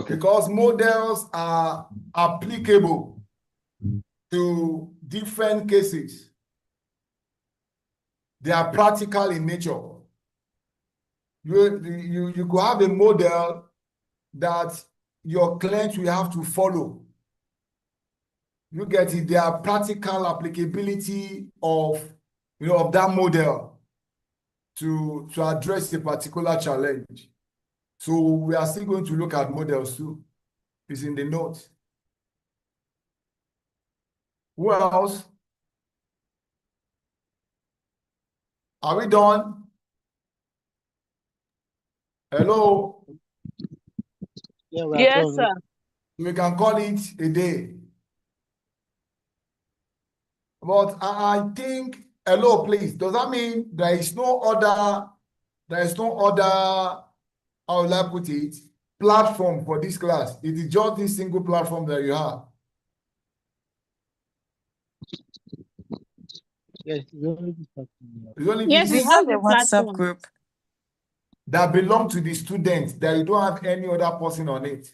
Because models are applicable to different cases. They are practical in nature. You could have a model that your client will have to follow. You get it? There are practical applicability of that model to address a particular challenge. So we are still going to look at models too. It's in the note. Who else? Are we done? Hello? Yeah, we are Yes, done. sir. We can call it a day. But I think, hello, please. Does that mean there is no other, how will I put it, platform for this class? It is just this single platform that you have. Yes, we only this platform. It's only Yes, this we have a WhatsApp group that belong to the students, that you don't have any other person on it.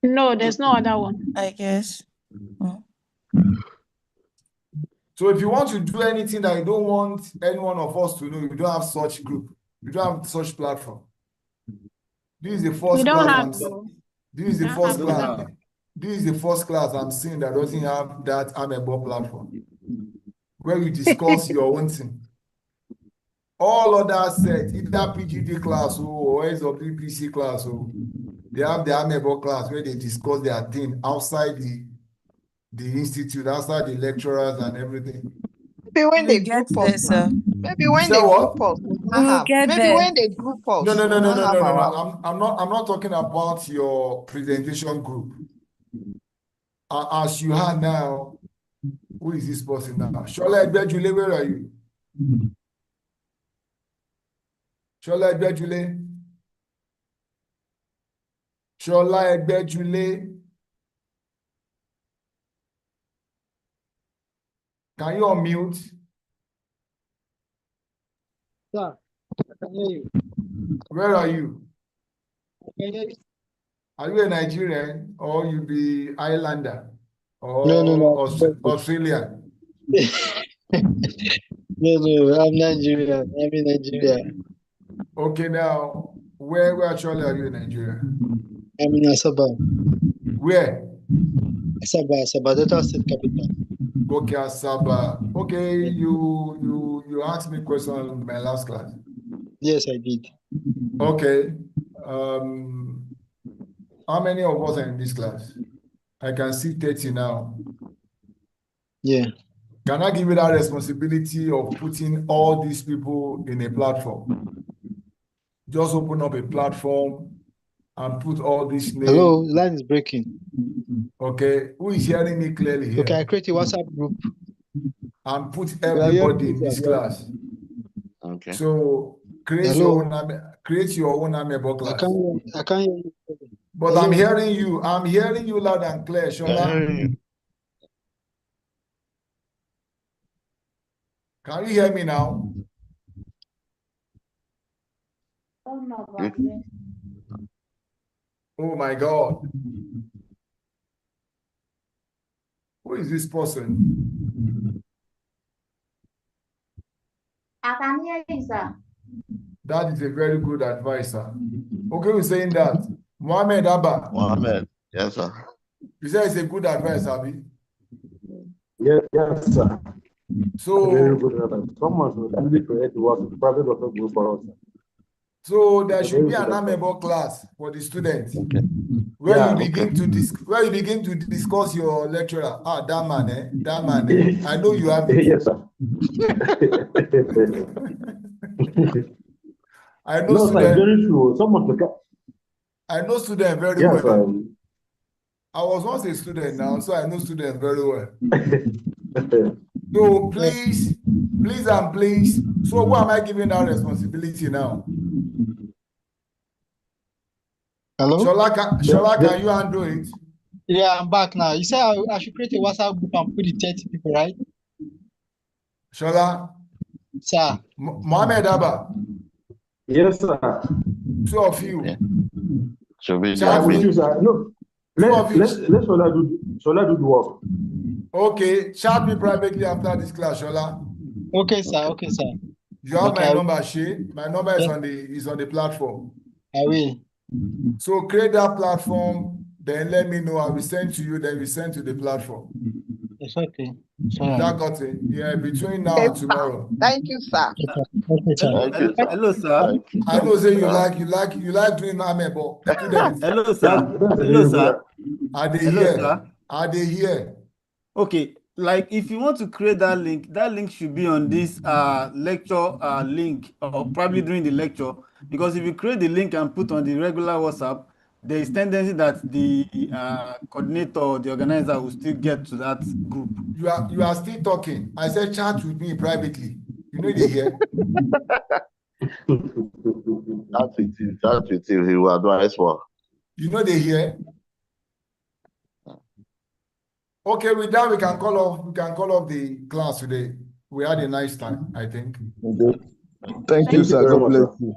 No, there's no other one. I guess. So if you want to do anything that you don't want any one of us to know, you don't have such group. You don't have such platform. This is the first class. This is the first class. This is the first class I'm seeing that doesn't have that Amebo platform, where you discuss your own thing. All other sets, either PGD class or SWPCE class, they have the Amebo class where they discuss their thing outside the institute, outside the lecturers and everything. Maybe when they Get group there, us, sir. maybe when they group us, we We will have. get Maybe there. when they group us, No. we not have our. I'm not talking about your presentation group. As you have now, who is this person now? Shola Egbejule, where are you? Shola Egbejule. Shola Egbejule. Can you unmute? Sir, I can hear you. Where are you? I can hear you. Are you a Nigerian or you be Islander No. or Australian? No, I'm Nigerian. I'm in Nigeria. Okay, now where actually are you in Nigeria? I'm in Asaba. Where? Asaba, Delta State Capital. Okay, Asaba. Okay, you asked me question in my last class. Yes, I did. Okay. How many of us are in this class? I can see 30 now. Yeah. Can I give you that responsibility of putting all these people in a platform? Just open up a platform and put all these names. Hello, the line is breaking. Okay, who is hearing me clearly here? Okay, I create a WhatsApp group. And put everybody in this class. Okay. So create your own Amebo class. I can't hear you. But hello? I'm hearing you loud and clear, Shola. Can you hear me now? Oh my God. Who is this person? I can hear you, sir. That is a very good advisor. Okay, we're saying that. Mohammed Abba. Mohammed, yes, sir. You say it's a good advice, Abi? Yes, sir. So, very good advice. Someone should only create work, private also good for us. so there should be an amiable class for the students. Okay. Where Yeah, you begin to discuss your lecturer. Ah, that man, eh? That man, eh? I know you have it. Yes, sir. I know No, sir, students. very true. Someone to get. I know students very Yes, well. sir. I was once a student now, so I know students very well. So please, and please. So who am I giving that responsibility now? Hello? Shola, can you handle it? Yeah, I'm back now. You said I should create a WhatsApp group and put the 30 people, right? Shola? Sir. Mohammed Abba? Yes, sir. Two of you. Yeah. Should we I'm with you, sir. No. Let Shola do the work. Okay, chat me privately after this class, Shola. Okay, sir. Okay, sir. You have Okay, my number, Shay. My number is yes. on the platform. I will. So create that platform, then let me know. I will send to you, then we send to the platform. It's okay. That got it. Yeah, between now and tomorrow. Thank you, sir. Okay, sir. Hello, sir. I know say you like doing amebo. Students. Hello, sir. Hello, sir. Are they Hello, here? sir. Are they here? Okay, like if you want to create that link should be on this lecture link, or probably during the lecture, because if you create the link and put on the regular WhatsApp, there is tendency that the coordinator or the organizer will still get to that group. You are still talking. I said chat with me privately. You know they hear. Chat with him. He will advise for. You know they hear. Okay, with that we can call off the class today. We had a nice time, I think. Thank you, sir. God bless you.